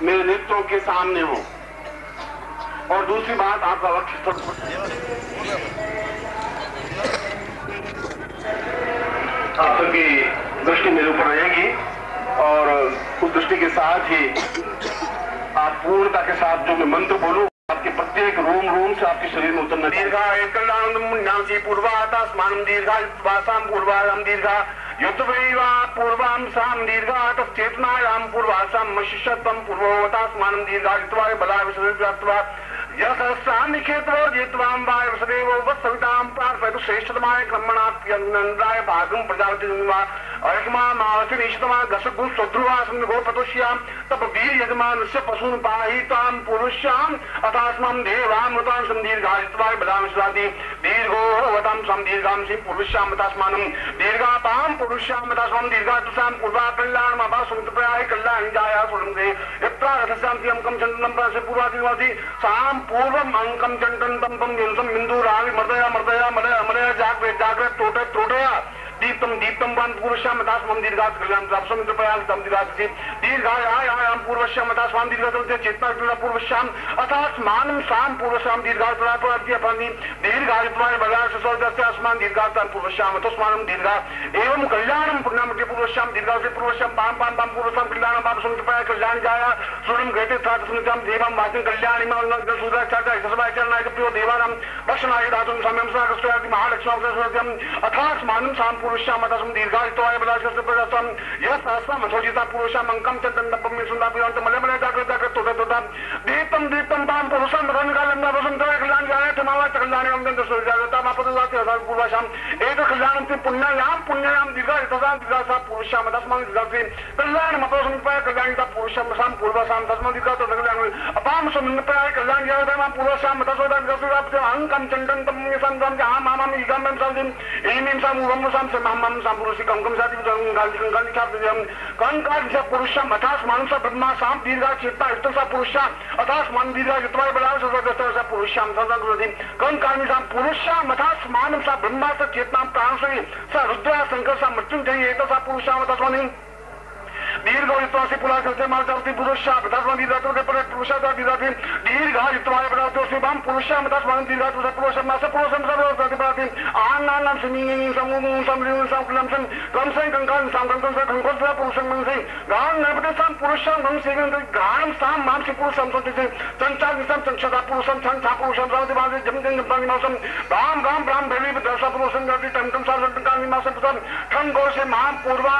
मेरे नेत्रों के सामने हो। और दूसरी बात आपका वक्षस्थल आप सबकी दृष्टि मेरे ऊपर रहेगी और उस दृष्टि के साथ ही आप पूर्णता के साथ जो मैं मंत्र बोलूं आपके प्रत्येक रोम से आपके शरीर में उतरना। दीर्घा कल्याणी पूर्वाता स्मानम दीर्घा वासाम पूर्वायाम दीर्घा युद्धवैवा पूर्वाम साम दीर्घा तच्चेतनायाम पूर्वासाम शिष्यत्वम पूर्ववता स्मानम दीर्घा युद्धवाय बला विश्वव्याप्तवा यथामिखेत्वाम वाय वसदेव वत्सवितां प्रार्थयतु श्रेष्ठतमाय क्रमणाप्यनंदाय भागं प्रजापति अयकमा मावसिन इष्टमा गसगु सद्रुवासन गोपतोष्याम तप वीर यजमानस्य पशून् पाहितां पुरुष्याम अथास्मं देवामृतां संदीर्घायित्वाय बदामश्रादि दीर्घोवतां संदीर्घां सि पुरुष्याम अथास्मानं दीर्घापां पुरुष्याम अथास्मं दीर्घातुसां पूर्वा कल्याणमापा सुमितप्रयाय कल्याणि जाया सुरंगे यत्रा रथस्यां अंकं चंदनं प्रासे पूर्वादिवादि सां पूर्वम् अंकं चंदनं तंपं यंसं बिंदुरावि मर्दया मर्दया मलया मलया जाग्रे जाग्रे त्रोटे त्रोटया दीप्तम दीप्तम वन पुरुषाम अथास्मं दीर्घात कल्याण प्राप्तम प्रयास तम दीर्घाति दीर्घायाम पूर्वश्याम अथास्मं दीर्घातम चेतना पूर्वश्याम अथास्मानं साम पूर्वश्याम दीर्घात प्राप्ति दीर्घायुत्वाय बलास स्वर्गस्य अस्मान् दीर्घात पूर्वश्याम अथास्मानं दीर्घा एवं कल्याणं पुण्यमति पूर्वश्याम दीर्घासे पूर्वश्याम पाम पाम पाम पूर्वश्याम कल्याणं पाम संप्रयाय कल्याण जाया सुरम गते थात सुनितम देवं वाचन कल्याणि मानक सुदाचार्य ससवाचरणाय प्रियो देवानां दर्शनाय धातुं सम्यं सहस्रस्यादि महालक्ष्मी सरस्वत्यं अथास्मानं साम पुरुषाम अथास्मं दीर्घायुत्वाय बलासस्य प्रजातं यस्तास्मं अथोजिता पुरुषाम अंकं च दण्डपं सुंदापियन्त मलमले जाग्रत जाग्रत तोटा तोटा दीप्तं दीप्तं पाम पुरुषाम रनकालं वसन्तोय कल्याण जाया तमावा कल्याणि वन्दन्त सूर्यजागता मापदुलाति अथात् पूर्वशाम एतत् कल्याणं ते पुण्यायां दीर्घायुतसां दीर्घासा पुरुषाम अथास्मं दीर्घासे कल्याणं अपसंपाय कल्याणिता पुरुषाम साम पूर्वशाम तस्मं दीर्घातो कल्याणं अपाम संपाय कल्याण जाया तमा पुरुषाम अथासोदा दीर्घासे अंकं चण्डन्तं संगम आम आम इगमं सादिं एमिं साम उवं साम समामं साम पुरुषि कंकं साति गालिकं छात्रजं कंकादिश पुरुषाम अथास्मं स ब्रह्मा साम दीर्घा चेतना इष्टसा पुरुषाम अथास्मं दीर्घा युत्वाय बलास सदस्य पुरुषाम सदग्रति कंकानि साम पुरुषाम अथास्मं स ब्रह्मा स चेतना प्राणसि स रुद्रा शंकर स मृत्युंजय एतसा पुरुषाम अथास्मं दीर्घायुत्वासी पुरासते मार्गवती पुरुषा तस्मात् दीर्घातुते पर पुरुषाता दीर्घाति दीर्घायुत्वाय बलातोसी बाम पुरुषाम तस्मात् दीर्घातुते पुरुषं मास पुरुषं सर्वस्वति प्राति आन्नानां समीनिं समूहं समृद्धं संकुलं कंसं कंकां संकंकं संकंकं पुरुषं मनसि गान नपते सं पुरुषं मम सेवं गान साम माम से पुरुषं संतति संचार विसं संक्षता पुरुषं संचा पुरुषं सावति बाजे जम जम पानी मासं राम राम राम भैली दशा पुरुषं गति टमटम सारतं कानि मासं पुरुषं ठं गोसे महां पूर्वा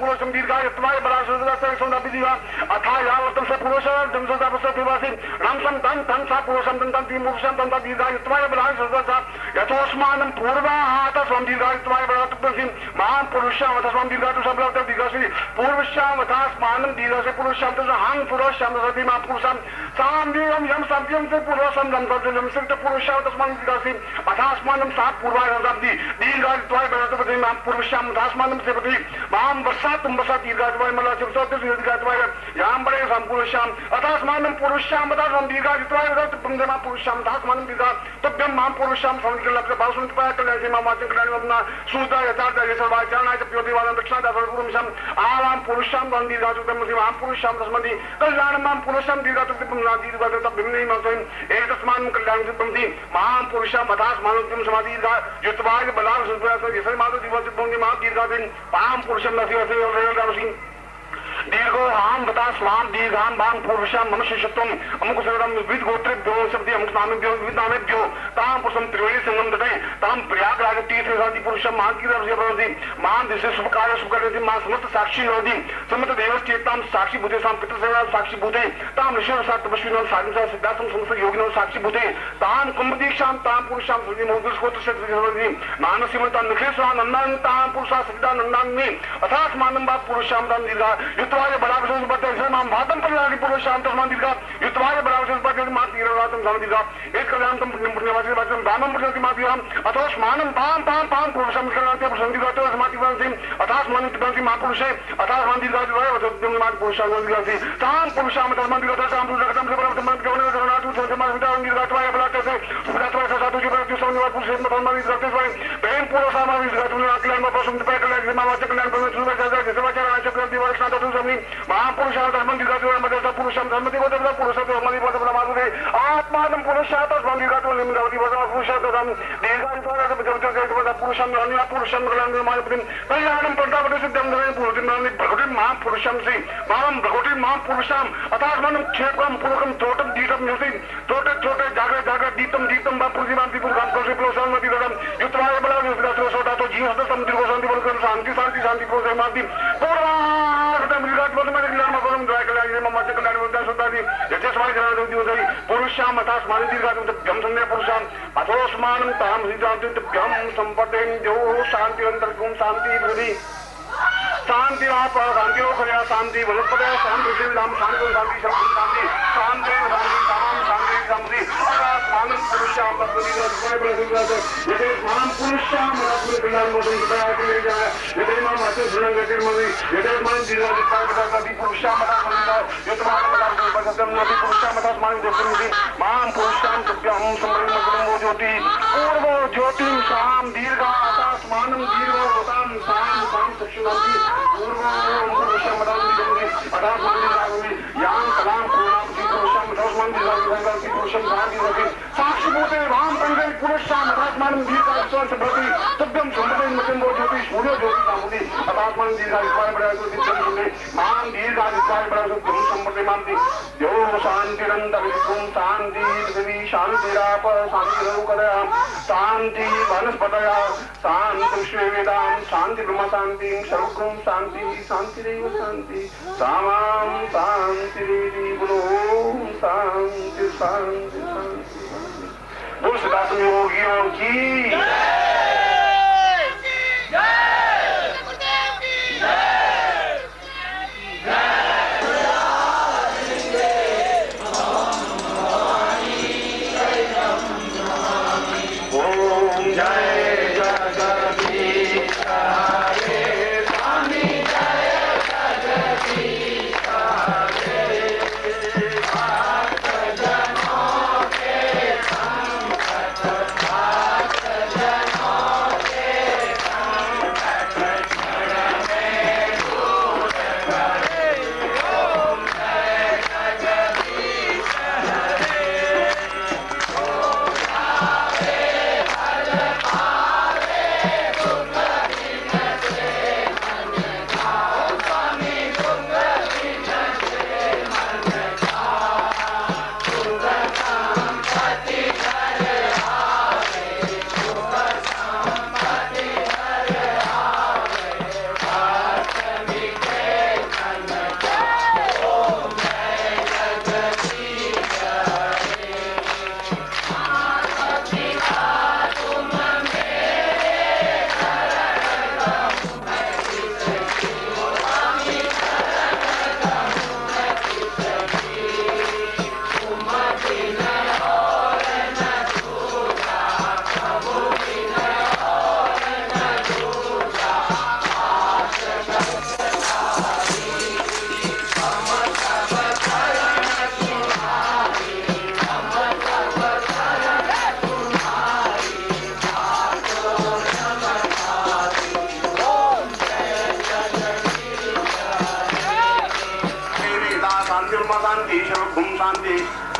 पुरुषं दीर्घायुत्वाय बलासुरस्य सोनाबिदिवा अथा यावतं स पुरुषः जमसदापसतिवासी रामसं तं तं सा पुरुषं तं तीमुषं तं दीर्घायुत्वाय बलासुरस्य यथोस्मानं पूर्वाः स्वं दीर्घायुत्वाय बलातुपसि महां पुरुषं अथस्वं दीर्घातु सबलत दीर्घसि पूर्वश्याम अथास्मानं दीर्घसे पुरुषं तस हां पुरुषं तसति मा पुरुषं साम दीर्घं यं सत्यं ते पुरुषं लं तजलं सिद्ध पुरुषं तस्मान् दीर्घसि अथास्मानं सा पूर्वाय शब्दि दीर्घायुत्वाय बलातुपसि मा पुरुषं अथास्मानं सेपति मां वर्षातुं वर्षा दीर्घायुत्वाय मला चिरसोत्य दीर्घायुत्वाय यां बड़े संपुरुषाम अथास्मानं पुरुषाम अथास्मं दीर्घायुत्वाय तब्बमा पुरुषाम अथास्मानं दीर्घा तब्बं मां पुरुषाम संकल्पस्य भासुंतपाय कल्याणि मा वाचन कल्याणि वदना सूता यथार्थ यशर्वाचरणाय च प्योतिवादं दक्षिणा सर्वपुरुषं आवां पुरुषाम तं दीर्घायुतं मां पुरुषाम तस्मदि कल्याणं मां पुरुषं दीर्घायुतं ना दीर्घायुतं तब्बिम्नि मसं एतस्मान् कल्याणं तंति मां पुरुषाम अथास्मानं समाधि दीर्घायुत्वाय बलां सुप्रयास यशर् माधव दिवसं मां दीर्घायुतं पां पुरुषं नसि दीर्घो हां बता स्वाम दीर्घां बां पुरुषां मनुष्यत्वं अमुक सर्वं विविध गोत्रेभ्यो शब्दे अमुक नामेभ्यो विविध नामेभ्यो तां पुरुषं त्रिवेणी संगम दते तां प्रयागराज तीर्थ साधि पुरुषं महाकीर्ति भवति मां दिशे शुभकार्य शुभकर्ति मां समस्त साक्षी भवति समस्त देवश्चेतां साक्षी भूते सां पितृसेवा साक्षी भूते तां ऋषिः सात् तपस्विनो साधुः सिद्धार्थं समस्त योगिनो साक्षी भूते तां कुंभदीक्षां तां पुरुषां सुधि मोदस्कोत्र शक्ति मानसिमतां निखेश्वा नन्दां तां पुरुषा सदा नन्दांनि अथास्मानं वा पुरुषां तां दीर्घा युत्वाय बलावशं पत्य मां भातं कल्याणि पुरुषां तस्मात् दीर्घा युत्वाय बलावशं पत्य मा तीरवातं समदीर्घा एक कल्याणं पुण्यवासी वाचं दानं प्रति मा दीर्घां अथोस्मानं पां पां पां पुरुषं कल्याणं पुरुषं दीर्घातो समातिवांसि अथास्मानं तिपंसि मा पुरुषे अथास्मानं दीर्घाय वदद्यं मा पुरुषां दीर्घासि तां पुरुषां तस्मात् दीर्घातो तां पुरुषं समर्पणं कवनं करणातु समाधितां दीर्घात्वाय बलातसे सुदात्वाय साधु जीवनस्य संवाद पुरुषं तस्मात् दीर्घात्वाय प्रेम पुरुषां दीर्घातो कल्याणं पुरुषं दीर्घाय मा वाचं कल्याणं पुरुषं समाचार चक्र दिवस महापुरुषां धर्मं दीर्घातो मदता पुरुषं धर्मति वदता पुरुषं धर्मति वदता माधुरे आत्मानं पुरुषात् धर्मं दीर्घातो लिंगवति वदता पुरुषात् धर्मं दीर्घातो पुरुषं अन्य पुरुषं कल्याणं कल्याणं प्रतापति सिद्धं धर्मं पुरुषं भगवती महापुरुषं से मां भगवती महापुरुषां अथास्मानं क्षेत्रं पुरुषं तोटं दीपं युति तोटे तोटे जागृत जागृत दीपं दीपं वा पुरुषां पुरुषां पुरुषं नदी दरं युत्वाय बला युत्वाय सोटा तो जीवस संति शांति बोलकर शांति शांति शांति पुरुषं माति पूर्वा पुरुषां अथास्मानं दीर्घायुतं संज्ञा पुरुषां अथोस्मानं तां दीर्घायुतं संपदेन जो शांति अंतर्गुण शांति भूरि शांति आप शांति हो खरिया शांति वनस्पत शांति श्रीराम शांति शांति शांति शांति शांति शांति शांति शांति मान पुरुषाम यदि मान पुरुषाम यदि मान माते सुरंगतिर्मवि यदि मान जिला जिपादी पुरुषाम यतमान पदार्थम नदी पुरुषाम मान ज्योतिर्मति मान पुरुषाम तुभ्यं संब्रह्मो ज्योति पूर्व ज्योतिं शाम दीर्घ आकाशमानं दीर्घ वतां शाम शाम चक्षुषांति पूर्व पुरुषाम यां कलां पूर्णापति पुरुषाम दशमान दिशांति पुरुषाम शांति रति साक्षिभूते राम पंगल पुरुषाम आत्मानं दीर्घायुष्मान संभवति तुभ्यं संभवति मतिं ज्योति सूर्य ज्योति सामुदि आत्मानं दीर्घायुष्मान बड़ासु दिव्यं सुने मान दीर्घायुष्मान बड़ासु तुम संभवति मानति यो शांतिरंतरिक्षं शांति पृथ्वी शांतिराप शांतिरनुकरया शांति वनस्पतया शांति वेदां शांति ब्रह्म शांति सर्वं शांति शांतिरेव शांति सामां शांतिरेति गुरु शांति शांति शांति बोल सिद्धार्थ योगियों की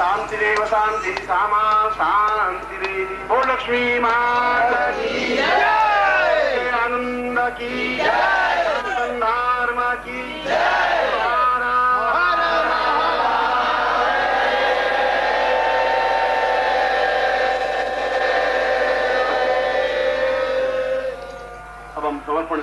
शांतिरेव शांति सामा शांतिरेति बोल लक्ष्मी माता की जय आनंद की जय धर्म की जय अब हम समर्पण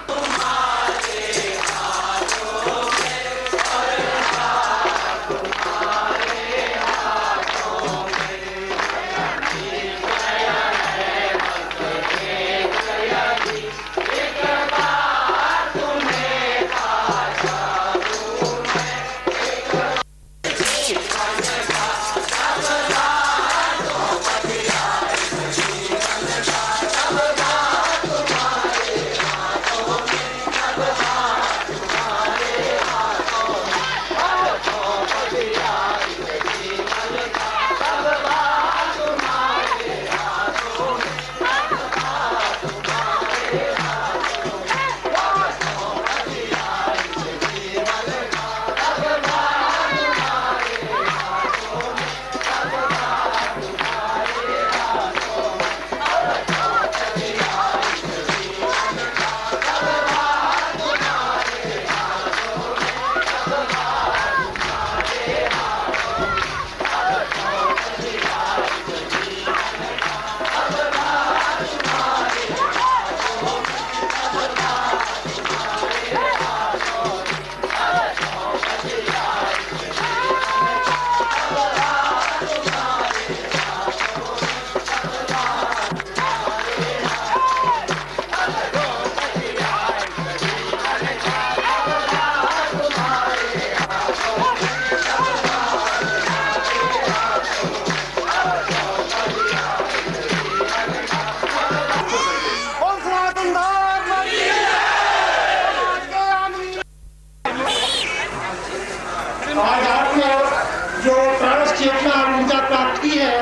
चेतना और ऊर्जा प्राप्त की है,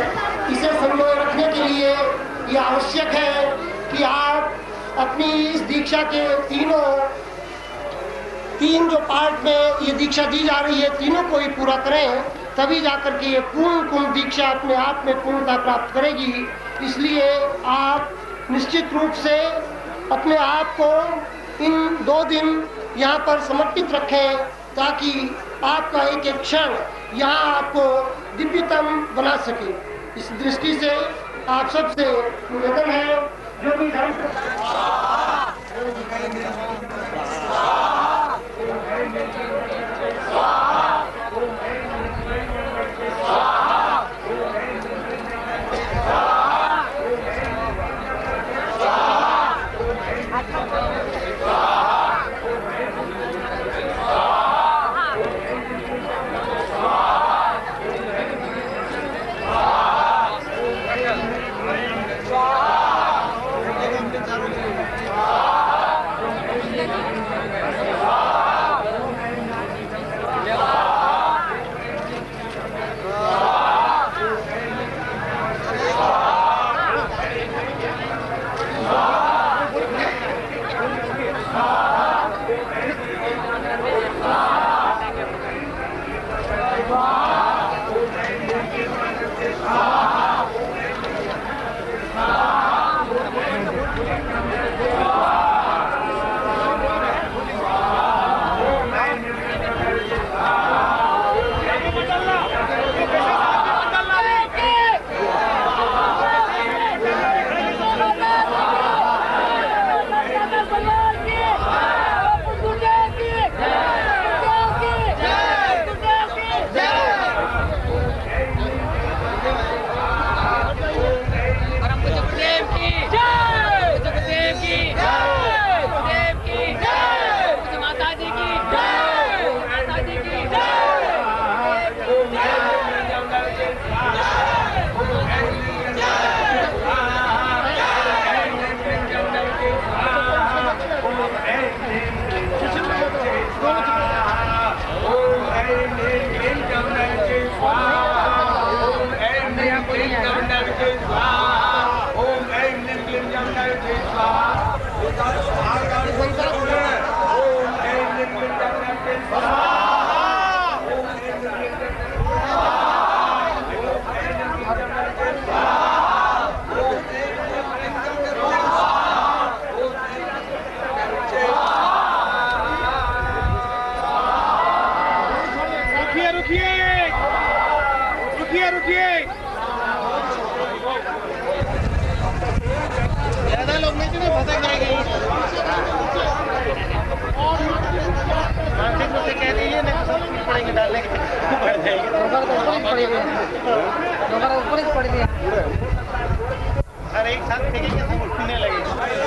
इसे संजोए रखने के लिए यह आवश्यक है कि आप अपनी इस दीक्षा के तीन जो पार्ट में ये दीक्षा दी जा रही है, तीनों को ही पूरा करें, तभी जाकर के ये पूर्ण कुंभ दीक्षा अपने आप में पूर्णता प्राप्त करेगी। इसलिए आप निश्चित रूप से अपने आप को इन 2 दिन यहाँ पर समर्पित रखें, ताकि आपका एक एक क्षण यहाँ आपको दिव्यतम बना सके। इस दृष्टि से आप सबसे निवेदन है, जो भी धर्म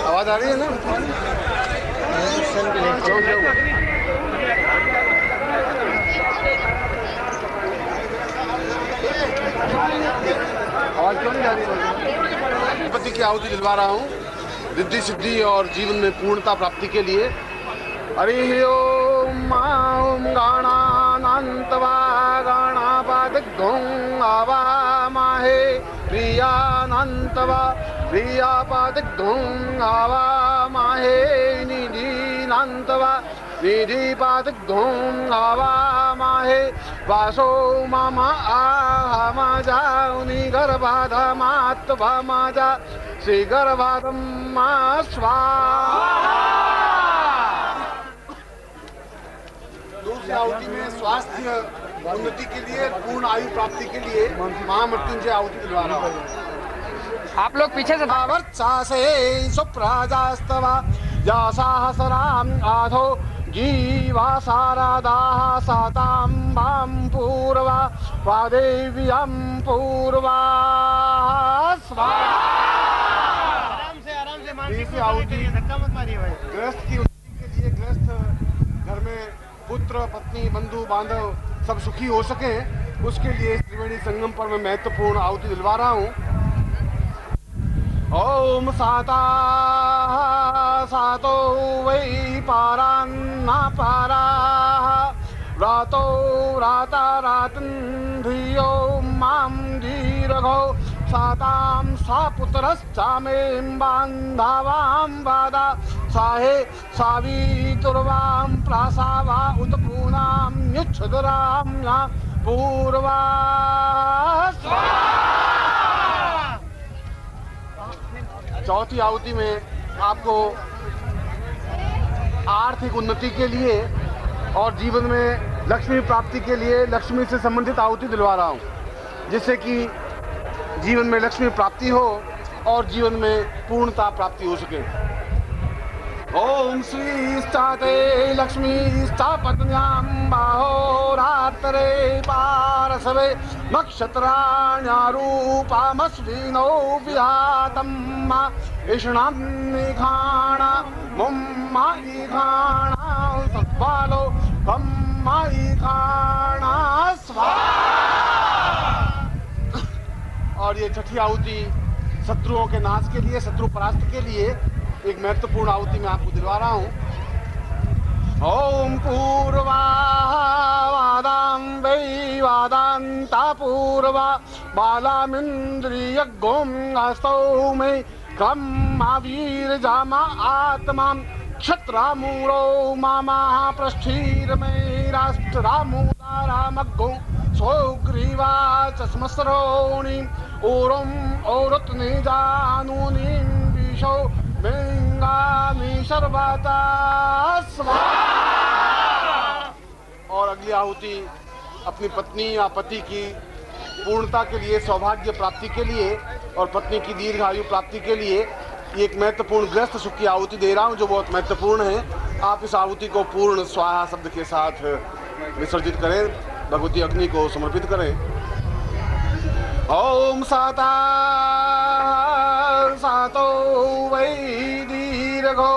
आवाज आ रही है ना? आवाज क्यों नहीं आ रही? गणपति की आहुति दिलवा रहा हूँ रिद्धि सिद्धि और जीवन में पूर्णता प्राप्ति के लिए। हरि ओम गणानान्तवा गणापादिग्धं आवामहे प्रियानन्तवा प्रियापादिग्धं आवामहे निधिनान्तवा निधिपादिग्धं आवामहे वासो मम आहमजानि गर्भाधमात्वमजा श्रीगर्भाधं मा स्वाहा। दूसरी आहुति में स्वास्थ्य उन्नति के लिए, पूर्ण आयु प्राप्ति के लिए महामृत्युंजय आहुति दिलवा रहा हूँ। आप लोग पीछे से वर्चासे सुप्रजास्तवा या सहस्राम आधो जीवा सारादाः सातां वां पूर्वा वादेव्यं पूर्वा स्वाहा। आराम से तीसरी आहुति गृहस्थ की उन्नति के लिए, गृहस्थ घर में पुत्र पत्नी बंधु बांधव सब सुखी हो सके, उसके लिए त्रिवेणी संगम पर मैं महत्वपूर्ण आहुति दिलवा रहा हूँ। ओम साता सातो वै पारान्ना पारा रातो राता रातन धियो माम दीर्घो साताम सा पुत्रश्चा मे बांधावाम वादा साहे सावी तुर्वाम प्रासावा उत पूनाम युच्छदराम या पूर्वा। चौथी आहुति में आपको आर्थिक उन्नति के लिए और जीवन में लक्ष्मी प्राप्ति के लिए लक्ष्मी से संबंधित आहुति दिलवा रहा हूँ, जिससे कि जीवन में लक्ष्मी प्राप्ति हो और जीवन में पूर्णता प्राप्ति हो सके। ओम श्री स्ताते लक्ष्मी स्थापत्न्यां बाहोरात्रे पारसवे नक्षत्राण्यारूपामस्विनो विहातं मा इष्णां निघाणा मुम्मा इघाणा सत्वालो बम्मा इघाणा स्वाहा। और ये छठी आहुति शत्रुओं के नाश के लिए, शत्रु परास्त के लिए एक महत्वपूर्ण आहुति मैं आपको दिलवा रहा हूँ। ओम पूर्वा वादां वै वादांता पूर्वा बालामिंद्रिय गोम अस्तौ मे क्रमावीर जामा आत्मा क्षत्रामूरो मामा प्रष्ठीर मे राष्ट्रामुदारामग्गो सौग्रीवा चस्मस्रोणि ओरम औरत्नि जानूनि विशो बेंगामी सर्वता स्वाहा। और अगली आहुति अपनी पत्नी या पति की पूर्णता के लिए, सौभाग्य प्राप्ति के लिए और पत्नी की दीर्घायु प्राप्ति के लिए एक महत्वपूर्ण गृहस्थ सुख की आहुति दे रहा हूँ, जो बहुत महत्वपूर्ण है। आप इस आहुति को पूर्ण स्वाहा शब्द के साथ विसर्जित करें, भगवती अग्नि को समर्पित करें। ओम साता सातो वै दीर्घो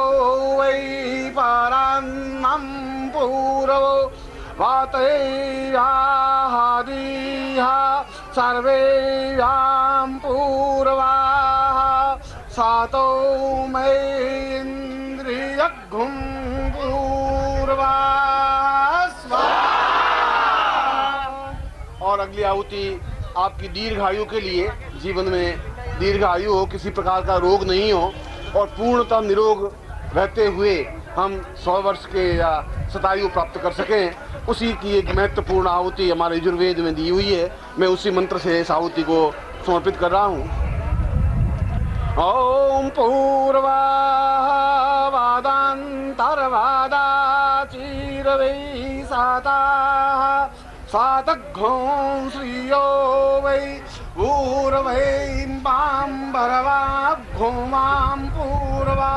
वै परान्नं पूर्वो वातैयाहादिहा सर्वेयां पूर्वाः सातो मे इन्द्रियघ्नुं पूर्वा स्वाहा। और अगली आहुति आपकी दीर्घायु के लिए, जीवन में दीर्घायु हो, किसी प्रकार का रोग नहीं हो और पूर्णतः निरोग रहते हुए हम 100 वर्ष के या शतायु प्राप्त कर सकें, उसी की एक महत्वपूर्ण आहुति हमारे यजुर्वेद में दी हुई है। मैं उसी मंत्र से इस आहुति को समर्पित कर रहा हूँ। ओम पूर्वा वादांतर्वादा चिरवै साता सातघ्नों श्रियो वै पूर्वैं पाम्बरवाघ्नोमां पूर्वा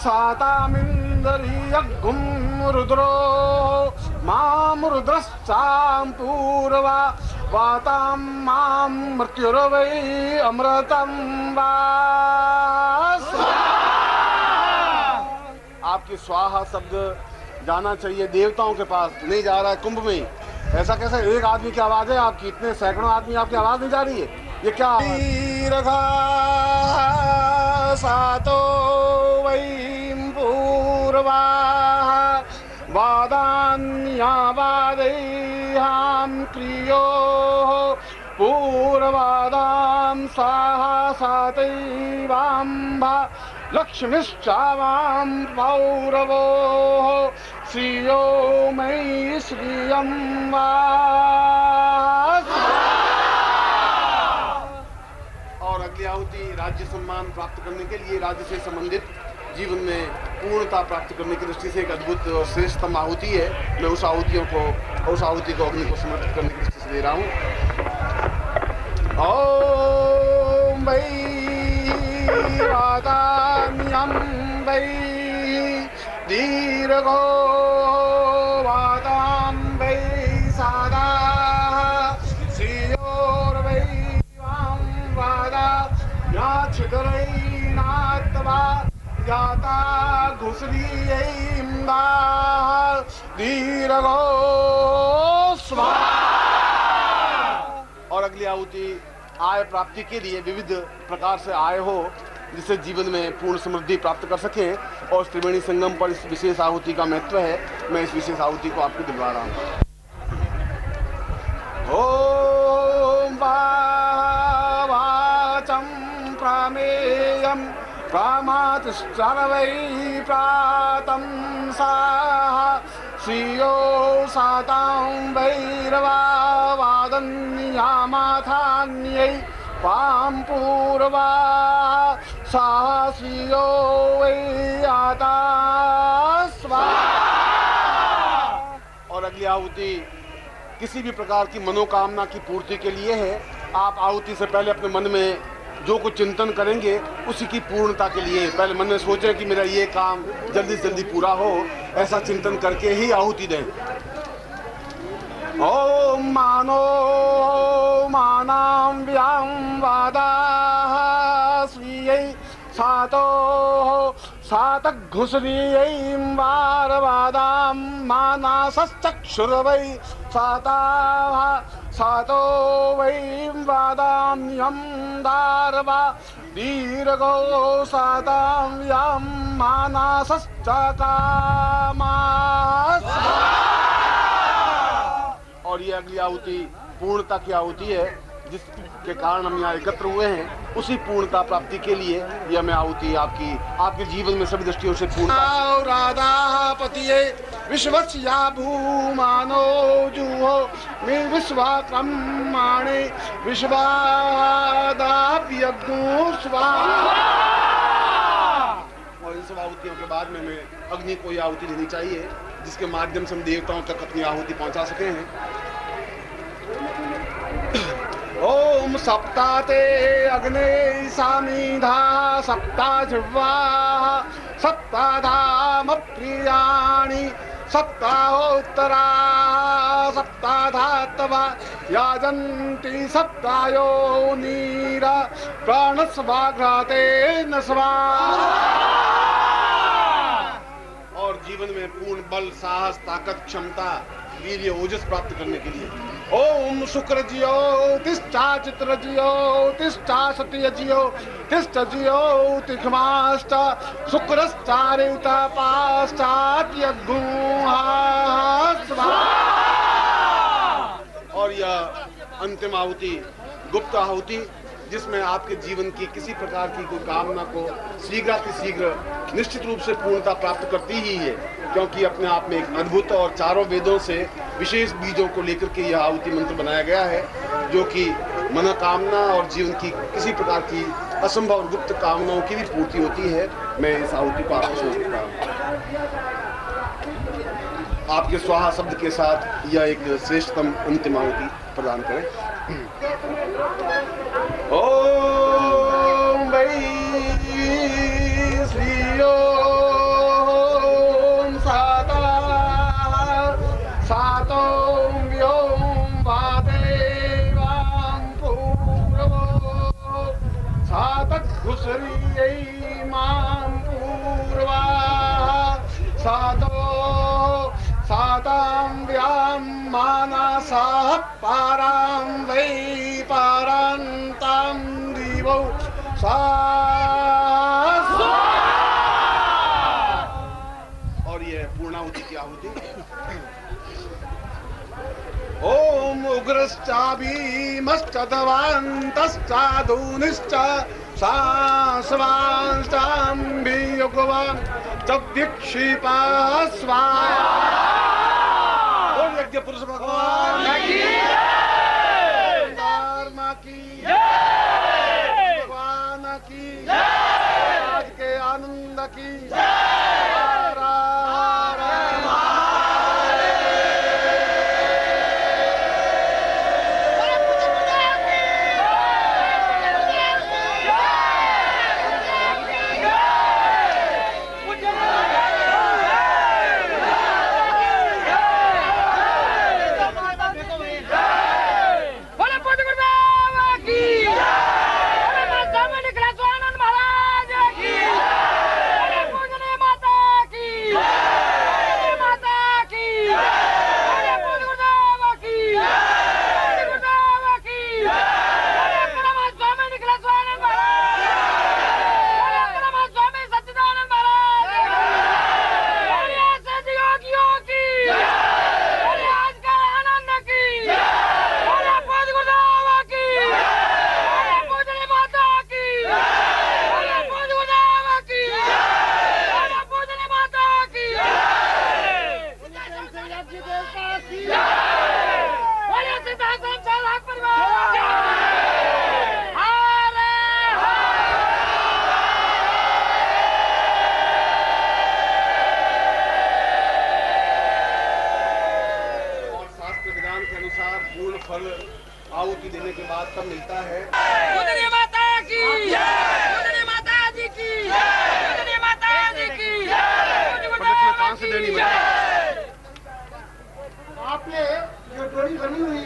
सातामिन्द्रियघ्नुं रुद्रो मां रुद्रश्चां पूर्वा वातां मां मृत्युर्वै अमृतं वा स्वाहा। आपकी स्वाहा शब्द जाना चाहिए देवताओं के पास, नहीं जा रहा है कुंभ में। ऐसा कैसे? एक आदमी की आवाज है आपकी, इतने सैकड़ों आदमी आपकी आवाज नहीं जा रही है, ये क्या? सातो वै पूर्वा वादान्यावादैहां क्रियो पूर्वादां साहा सातैवाम्भा लक्ष्मीश्चावां पौरवो श्रियो मयि श्रियं वा। और अगली आहुति राज्य सम्मान प्राप्त करने के लिए, राज्य से संबंधित जीवन में पूर्णता प्राप्त करने की दृष्टि से एक अद्भुत और श्रेष्ठतम आहुति है। मैं उस आहुति को अग्नि को समर्पित करने की दृष्टि से दे रहा हूँ। ओम वै वादान्यं वै दीर्घो वादां वै सादा श्रियोर्वै वां वादा या छिद्रैनात्वा याता घुसरीयैं दीर्घो स्वाहा। और अगली आहुति आय प्राप्ति के लिए, विविध प्रकार से आय हो जिससे जीवन में पूर्ण समृद्धि प्राप्त कर सके, और त्रिवेणी संगम पर इस विशेष आहुति का महत्व है। मैं इस विशेष आहुति को आपको दिलवा रहा हूँ। ओम वाचं प्रमेयं प्रमातिश्चरवै प्रातं साः श्रियो सातां भैरवा वादन्यामाथान्यै पां पूर्वा साहसियो वै आता स्वाहा। और अगली आहुति किसी भी प्रकार की मनोकामना की पूर्ति के लिए है। आप आहुति से पहले अपने मन में जो कुछ चिंतन करेंगे उसी की पूर्णता के लिए पहले मन में सोचें कि मेरा ये काम जल्दी से जल्दी पूरा हो, ऐसा चिंतन करके ही आहुति दें। ओम मानो मानां व्यां वादाः स्वीयै सातो सातघुसरीयै वारवादां मानासश्चक्षुर्वै साताः सातो वै वादाम्यं दारवा दीर्घो सातां व्यां मानासश्च कामाः। और ये अगली आहुति पूर्णता की आहुति है, जिसके कारण हम यहाँ एकत्र हुए हैं। उसी पूर्णता प्राप्ति के लिए यह मैं आहुति आपके जीवन में सभी दृष्टियों से पूर्णता। राधा पतिये विश्वस्या भूमानो जुहो मे विश्वाक्रमाणे विश्वादाप्यग्नो स्वाहा। और इन सब आहुतियों के बाद में मैं अग्नि को आहुति देनी चाहिए, जिसके माध्यम से हम देवताओं तक अपनी आहुति पहुंचा सके हैं। ओम सप्ताते अग्ने सामीधा सप्ता जिह्वाः सप्ताधाम प्रियाणि सप्ताहोत्तरा सप्ताधात्वा याजन्ति सप्तायो नीरा प्राणस्वाघ्राते न स्वाहा। और जीवन में पूर्ण बल, साहस, ताकत, क्षमता, वीर्य, ओजस प्राप्त करने के लिए ओम शुक्र जियो तिष्ठा, चित्र जियो तिष्ठा, सत्य जियो तिष्ठ जियो तिखमाष्ट शुक्रश्चारित पाश्चात्यगुहा स्वाहा। और यह अंतिम आहुति गुप्त आहुति, जिसमें आपके जीवन की किसी प्रकार की कोई कामना को शीघ्र निश्चित रूप से पूर्णता प्राप्त करती ही है, क्योंकि अपने आप में एक अद्भुत और चारों वेदों से विशेष बीजों को लेकर के यह आहुति मंत्र बनाया गया है, जो कि मनोकामना और जीवन की किसी प्रकार की असंभव और गुप्त कामनाओं की भी पूर्ति होती है। मैं इस आहुति को आपको समर्पित हूं। आपके स्वाहा शब्द के साथ यह एक श्रेष्ठतम अंतिम आहुति प्रदान करें। ओम वै श्रीयो साता सातो व्योम वादेवां पूर्वो सातघुसरीयै मां पूर्वा सातो सातां व्यां मानसः पारां वै पारान्तां दिवो स्वाहा। और ये पूर्णाहुति की आहुति। ओम उग्रश्चा भीमश्च दवान्तश्चाधूनिश्च सास्वांश्चाम्भियुगवान् च विक्षिपा स्वाहा। यज्ञ पुरुष भगवान की भगवान की आज के आनंद की जी देवता की जय। बोलो सिद्धार्थम चालक परिवार की जय। हरे और शास्त्र विधान के अनुसार पूर्ण फल आहुति देने के बाद तब मिलता है। पूजनीय माता की जय। पूजनीय माता जी की जय। पूजनीय माता जी की जय। प्रदक्षिणा कहाँ से देनी है? आपने जो डोरी बनी हुई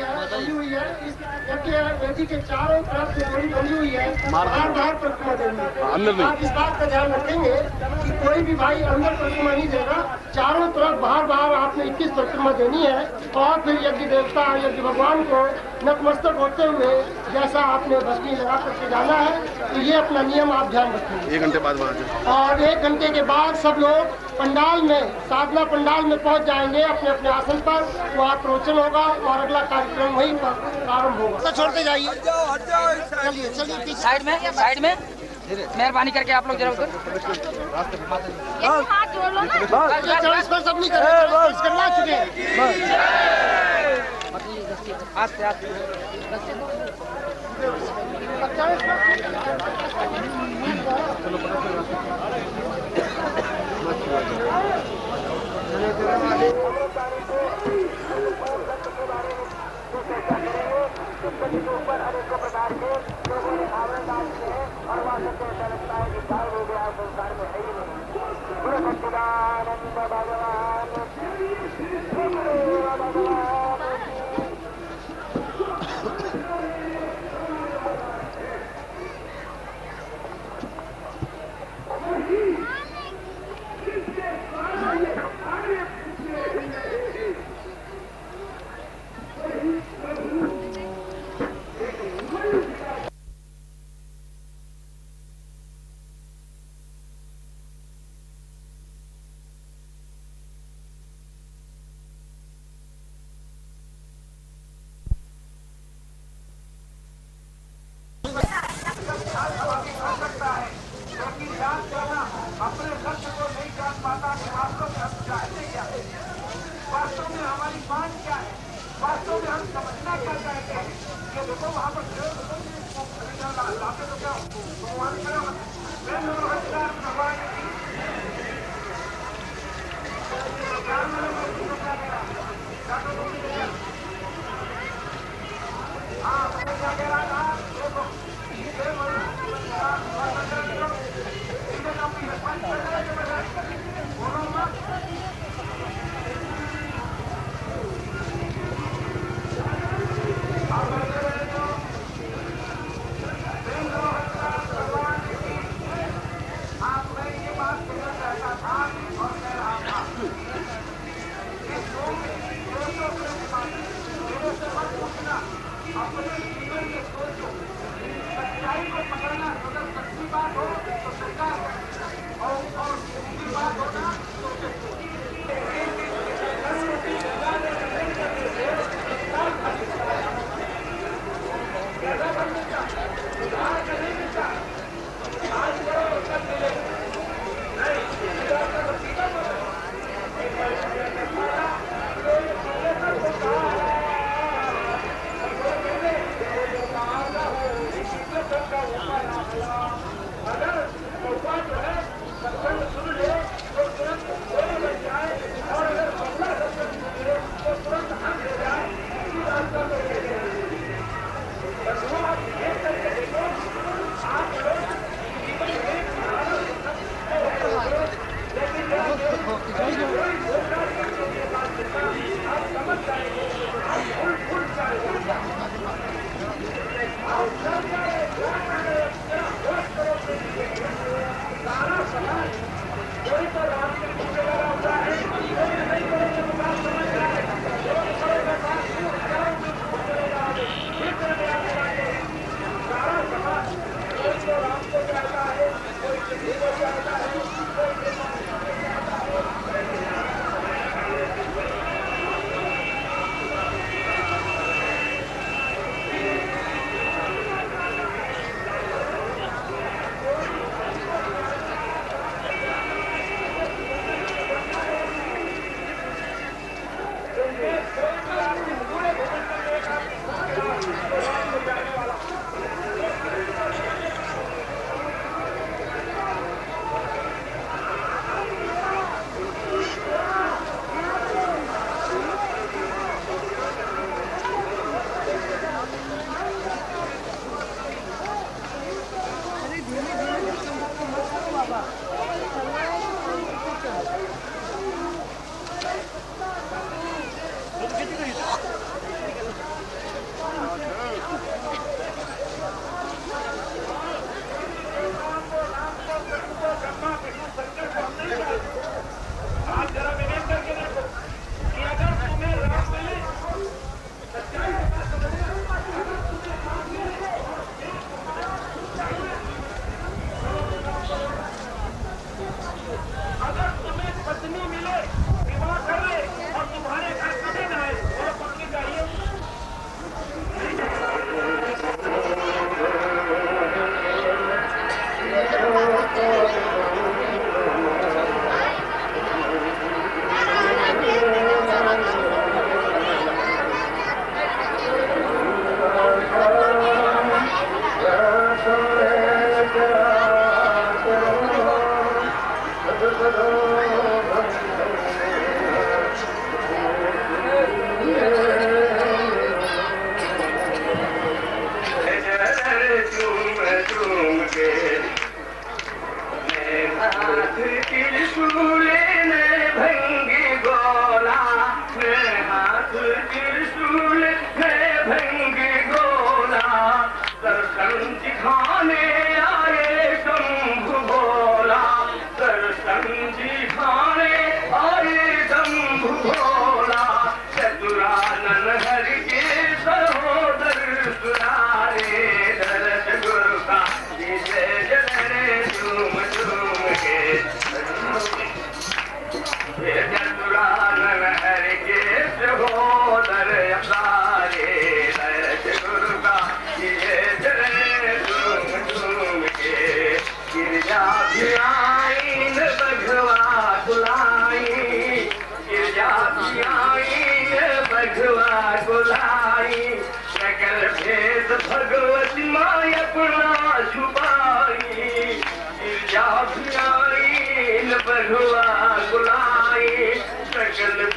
है इस यज्ञ के चारों तरफ जो डोरी बनी हुई है बार बार प्रतिमा देनी है। अंदर नहीं। आप इस बात का ध्यान रखेंगे कि कोई भी भाई अंदर प्रतिमा नहीं देगा। चारों तरफ बार आपने 21 प्रतिमा देनी है और फिर यज्ञ देवता यज्ञ भगवान को नतमस्तक होते हुए जैसा आपने भस्मी लगा करके जाना है। तो ये अपना नियम आप ध्यान रखेंगे। 1 घंटे बाद वहाँ से और 1 घंटे के बाद सब लोग पंडाल में साधना पंडाल में पहुंच जाएंगे अपने अपने आसन पर। वहाँ प्रवचन होगा और अगला कार्यक्रम वहीं पर प्रारंभ होगा। छोड़ते जाइए। चलिए चलिए पीछे साइड में मेहरबानी करके आप लोग जरा उधर हाथ जोड़ लो ना। चौबीस पर सब नहीं करना चुके हैं। आस्ते आस्ते ऊपर अनेकों प्रकार के आवरण डालते हैं और वहाँ से ऐसा लगता है कि गायब हो गया संसार में है ही नहीं। गुरु सच्चिदानंद भगवान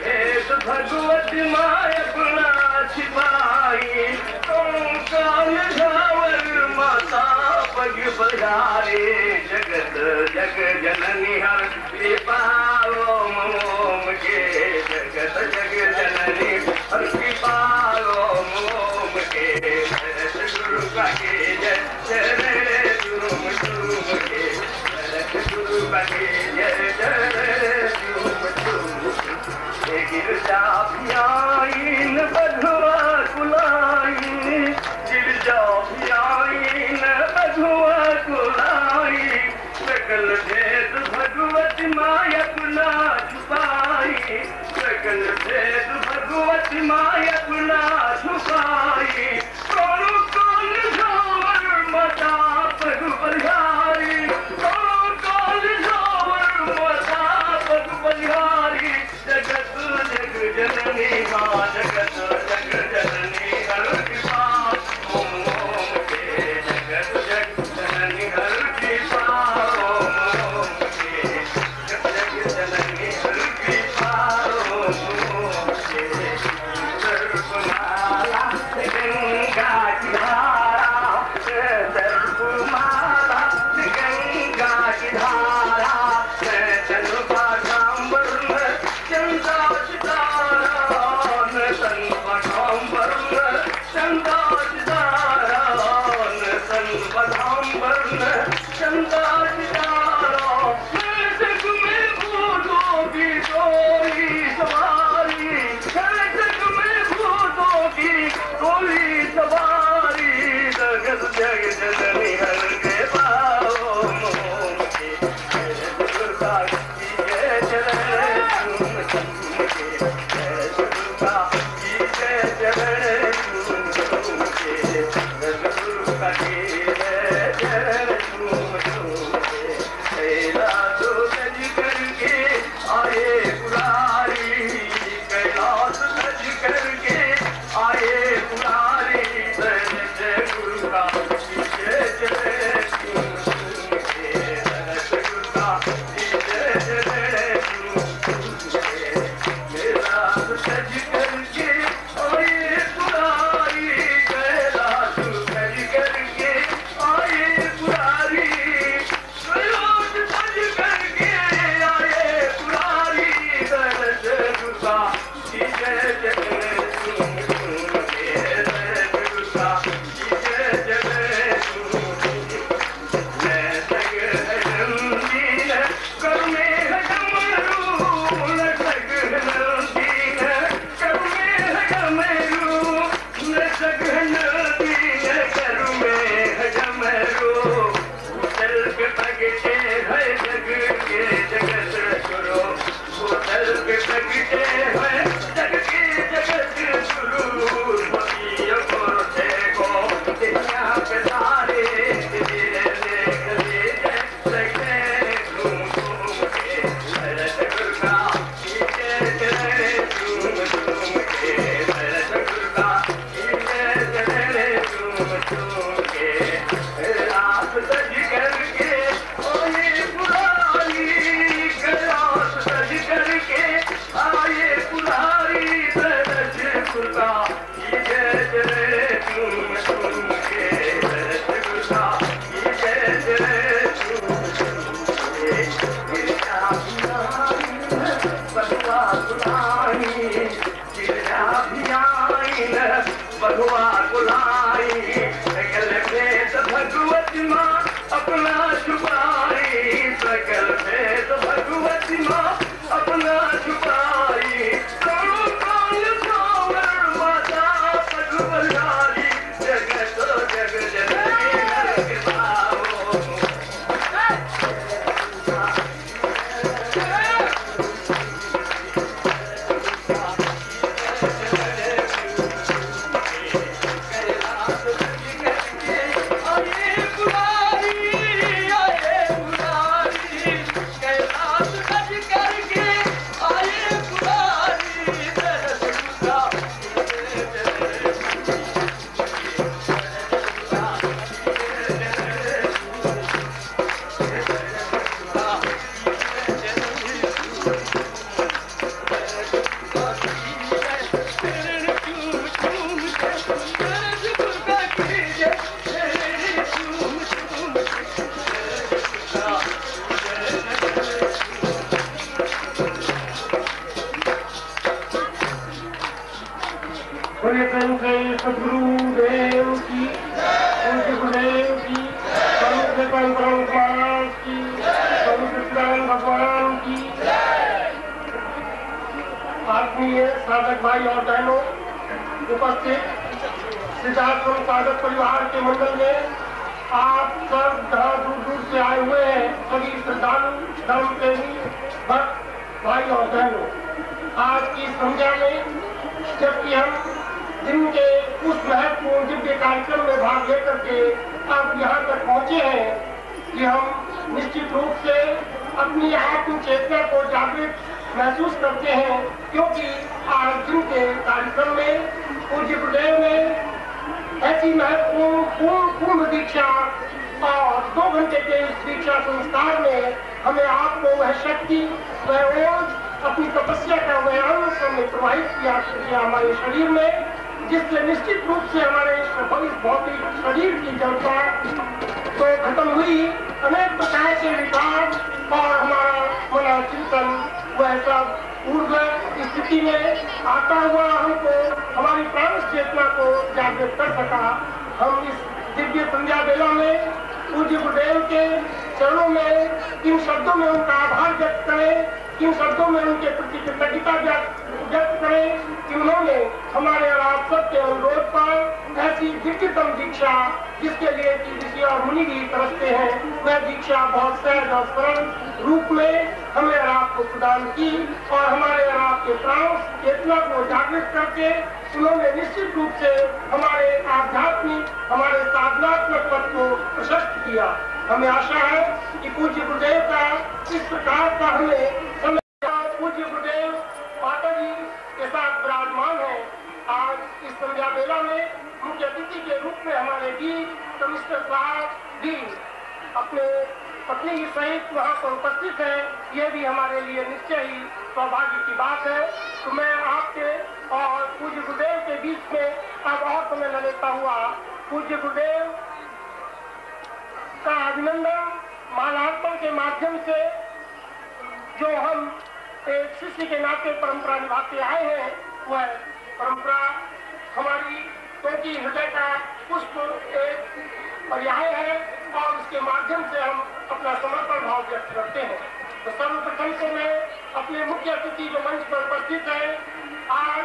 भगवत माय अपना छिपाई, काल झावर माता पग बजारे, जगत जग जननी हर कृपा ओम ओम के, जगत जग जननी हर कृपा ओम ओम के, गुरु का के जय जय तुम तुम के, गुरु का के जय जय तुम गिरजा पियाइन बधुआ कुलाई, गिरजा पियाइन बधुआ कुलाई, सकल भेद भगवत माय अपना छुपाई, सकल भेद भगवत माय अपना छुपाई, कौन कौन झावर माता पग बलिहारी, कौन कौन झावर माता पग बलिहारी, जगत जग जननी मां जगत जग जननी हर कृपा ओम ओम के, जगत जग जननी हर कृपा ओम ओम के, जगत जग जननी हर कृपा ओम ओम के, सर्वमाला गंगा की धारा, सर्वमाला गंगा की धारा, चंद्रमा चंदा कैलाश बधुआ बुलाई सकल भेद भगवती माँ अपना छुपाई सकल भेद भगवती माँ अपना छुपाई करो काल सावर माता पगबलधारी जगत जग जननी नरक भावो सदगुरुदेव की, उनके गुरुदेव की, स्वामी महाराज की, स्वामी सच्चिदानंद भगवान की। आत्मीय साधक भाई और बहनों, उपस्थित सिद्धार्थम साधक परिवार के मंडल में आप सब जहाँ दूर दूर से आए हुए हैं, सभी श्रद्धालु धर्म प्रेमी भक्त भाई और बहनों, आज की संध्या में जबकि हम दिन के उस महत्वपूर्ण दिव्य कार्यक्रम में भाग लेकर के अब यहाँ तक पहुँचे हैं कि हम निश्चित रूप से अपनी आत्म चेतना को जागृत महसूस करते हैं, क्योंकि आज दिन के कार्यक्रम में पूज्य गुरुदेव ने ऐसी महत्वपूर्ण पूर्ण दीक्षा और 2 घंटे के इस दीक्षा संस्कार में हमें आपको वह शक्ति, वह ओज, अपनी तपस्या का वह अंश हमने प्रवाहित किया हमारे शरीर में, जिससे निश्चित रूप से हमारे इस भौतिक शरीर की जड़ता तो खत्म हुई, अनेक प्रकार के विकार और हमारा मना चिंतन वह सब ऊर्जा स्थिति में आता हुआ हमको हमारी प्राण चेतना को जागृत कर सका। हम इस दिव्य संध्या बेला में पूज्य गुरुदेव के चरणों में किन शब्दों में उनका आभार व्यक्त करें, किन शब्दों में उनके प्रति कृतज्ञता व्यक्त करें कि उन्होंने हमारे और आप सबके अनुरोध पर ऐसी दिव्यतम दीक्षा, जिसके लिए कि ऋषि और मुनि भी तरसते हैं, वह दीक्षा बहुत सहज और सरल रूप में हमें और आपको प्रदान की और हमारे और आपके प्राण चेतना को जागृत करके उन्होंने निश्चित रूप से हमारे आध्यात्मिक, हमारे साधनात्मक पथ को प्रशस्त किया। हमें आशा है कि पूज्य गुरुदेव का इस प्रकार का हमें पूज्य गुरुदेव माता जी के साथ विराजमान है। आज इस संध्या बेला में मुख्य अतिथि के रूप में हमारे बीच कमिश्नर साहब भी अपने पत्नी सहित वहाँ पर उपस्थित है। ये भी हमारे लिए निश्चय ही सौभाग्य की बात है। तो मैं आपके और पूज्य गुरुदेव के बीच में अब और समय न लेता हुआ पूज्य गुरुदेव का अभिनंदन मालार्पण के माध्यम से जो हम एक शिष्य के नाते परंपरा निभाते आए हैं, वह परंपरा हमारी क्योंकि हृदय का पुष्प एक पर्याय है और उसके माध्यम से हम अपना समर्पण भाव व्यक्त करते हैं। तो सर्वप्रथम से मैं अपने मुख्य अतिथि जो मंच पर उपस्थित है, आज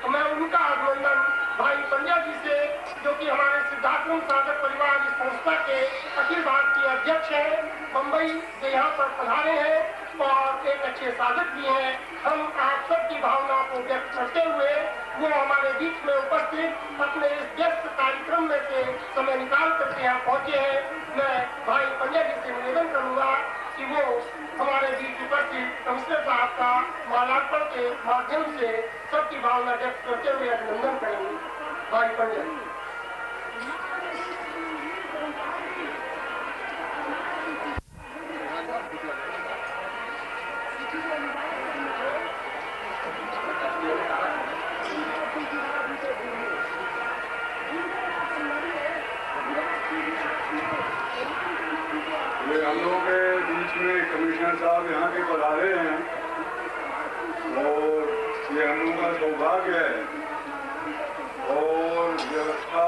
मैं उनका अभिनंदन भाई पंड्या जी से, जो कि हमारे सिद्धाश्रम साधक परिवार इस संस्था के अखिल भारतीय अध्यक्ष हैं, मुंबई से यहाँ पर पधारे हैं और एक अच्छे साधक भी हैं। हम आप सबकी भावना को व्यक्त करते हुए वो हमारे बीच में उपस्थित अपने इस व्यस्त कार्यक्रम में से समय निकाल करके यहाँ पहुँचे हैं। मैं भाई पंड्या जी से निवेदन करूँगा कि वो हमारे बीच उपस्थित कमिश्नर साहब का माल्यार्पण के माध्यम से सबकी भावना व्यक्त करते हुए अभिनंदन करेंगे। भाई पंड्या जी। हम लोगों के बीच में कमिश्नर साहब यहाँ के पधारे हैं और ये हम लोगों का सौभाग्य है और व्यवस्था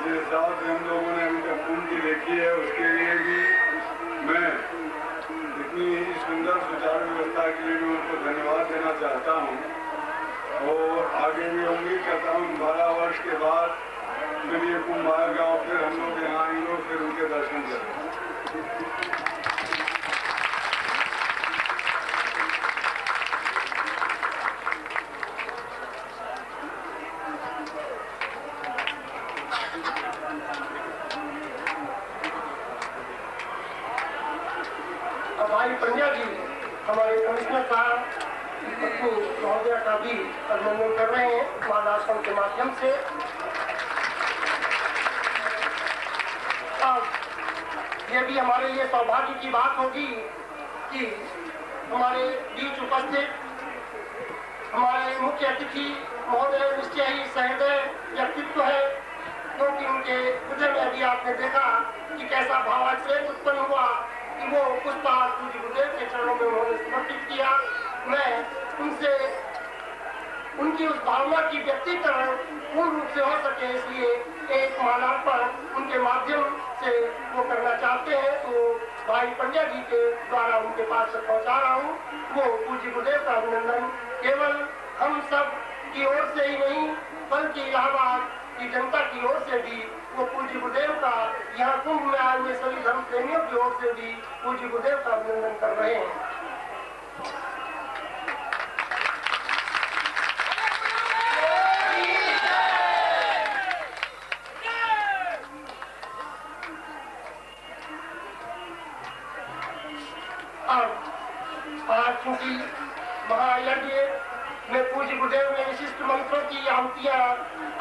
जिस हिसाब से हम लोगों ने अभी तक पूर्ण की देखी है उसके लिए भी मैं इतनी सुंदर सुचारू व्यवस्था के लिए भी उनको धन्यवाद देना चाहता हूँ और आगे भी उम्मीद करता हूँ 12 वर्ष के बाद फिर ये कुंभ आएगा और फिर हम लोग यहाँ आएंगे और फिर उनके दर्शन करेंगे। भाई पंड्या जी हमारे कमिश्नर साहब पत्नी महोदया का भी अभिनंदन कर रहे हैं माल्यार्पण के माध्यम से। अब ये भी हमारे लिए सौभाग्य की बात होगी कि हमारे बीच उपस्थित हमारे मुख्य अतिथि महोदय निश्चय ही सहृदय व्यक्तित्व है, क्योंकि उनके हृदय में अभी आपने देखा कि कैसा भावाश्रेय उत्पन्न हुआ कि वो पुष्पहार पूज्य गुरुदेव के चरणों में उन्होंने समर्पित किया। मैं उनसे उनकी उस भावना की व्यक्तीकरण पूर्ण रूप से हो सके इसलिए एक माल्यार्पण उनके माध्यम से वो करना चाहते हैं, तो भाई पंड्या जी के द्वारा उनके पास तक पहुंचा रहा हूँ। वो पूज्य गुरुदेव का अभिनंदन केवल हम सब की ओर से ही नहीं बल्कि इलाहाबाद की जनता की ओर से भी वो पूज्य गुरुदेव का यहाँ कुंभ में आए हुए सभी धर्म प्रेमियों की ओर से भी पूज्य गुरुदेव का अभिनंदन कर रहे हैं। आज चूंकि महायज्ञ में पूज्य गुरुदेव ने विशिष्ट मंत्रों की आहुतियां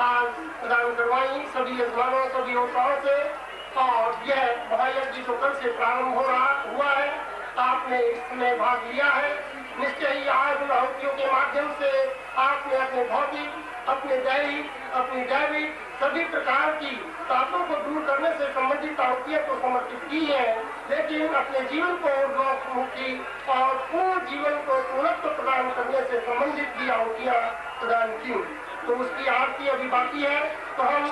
आज प्रदान करवाई सभी यजमानों सभी होताओं से, और यह महायज्ञ जो कल से प्रारंभ हुआ है, आपने इसमें भाग लिया है। निश्चय ही आज उन आहुतियों के माध्यम से आपने अपने भौतिक, अपने दैहिक, अपनी जैविक सभी प्रकार की तापों को दूर करने से संबंधित आहुतियां तो समर्पित की है, लेकिन अपने जीवन को ऊर्ध्वमुखी और पूर्ण जीवन को पूर्णत्व प्रदान करने से संबंधित भी आहुतियां प्रदान की। तो उसकी आरती अभी बाकी है, तो हम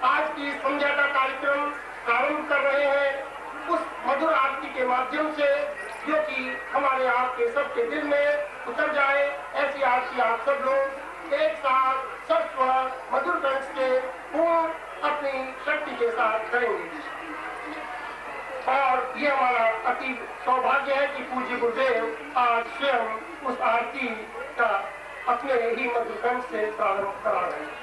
आज की संध्या का कार्यक्रम प्रारंभ कर रहे हैं उस मधुर आरती के माध्यम से, जो कि हमारे आपके सबके दिल में उतर जाए। ऐसी आरती आप सब लोग एक साथ सस्वर मधुर कंठ से पूर्ण अपनी शक्ति के साथ करेंगे। और ये हमारा अति सौभाग्य है कि पूज्य गुरुदेव आज स्वयं उस आरती का अपने ही मधुर कंठ से प्रारंभ करा रहे हैं।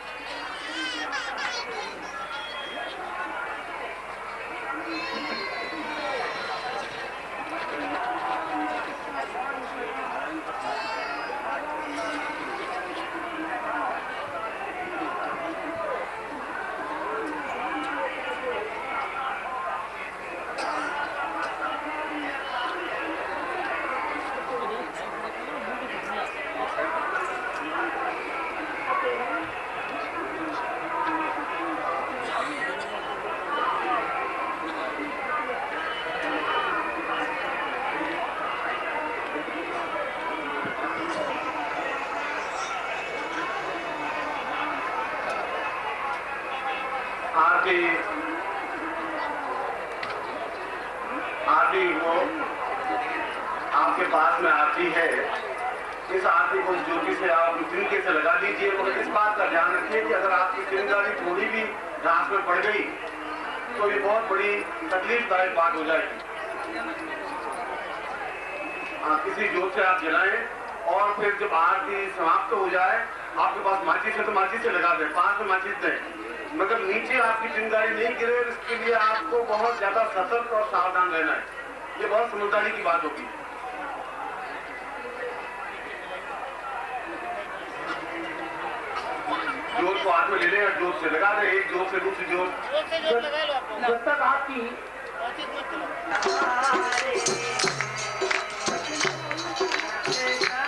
आपके आरती को आपके पास में आरती है, इस आरती को ज्योति से आप तिनके से लगा दीजिए। और इस बात का ध्यान रखिए कि अगर आपकी चिंगारी थोड़ी भी घास में पड़ गई तो ये बहुत बड़ी तकलीफदायक बात हो जाएगी। किसी जोत से आप जलाएं और फिर जब आरती समाप्त हो जाए, आपके पास माचिस है तो माचिस से लगा दें, पास में माचिस दें, मगर नीचे आपकी चिंगारी नहीं गिरे। इसके लिए आपको बहुत ज्यादा सतर्क और सावधान रहना है। ये बहुत समझदारी की बात होगी। जोत को हाथ में ले लें, जोत से लगा दें, एक जोत से दूसरी जोत, जब तक आपकी Hare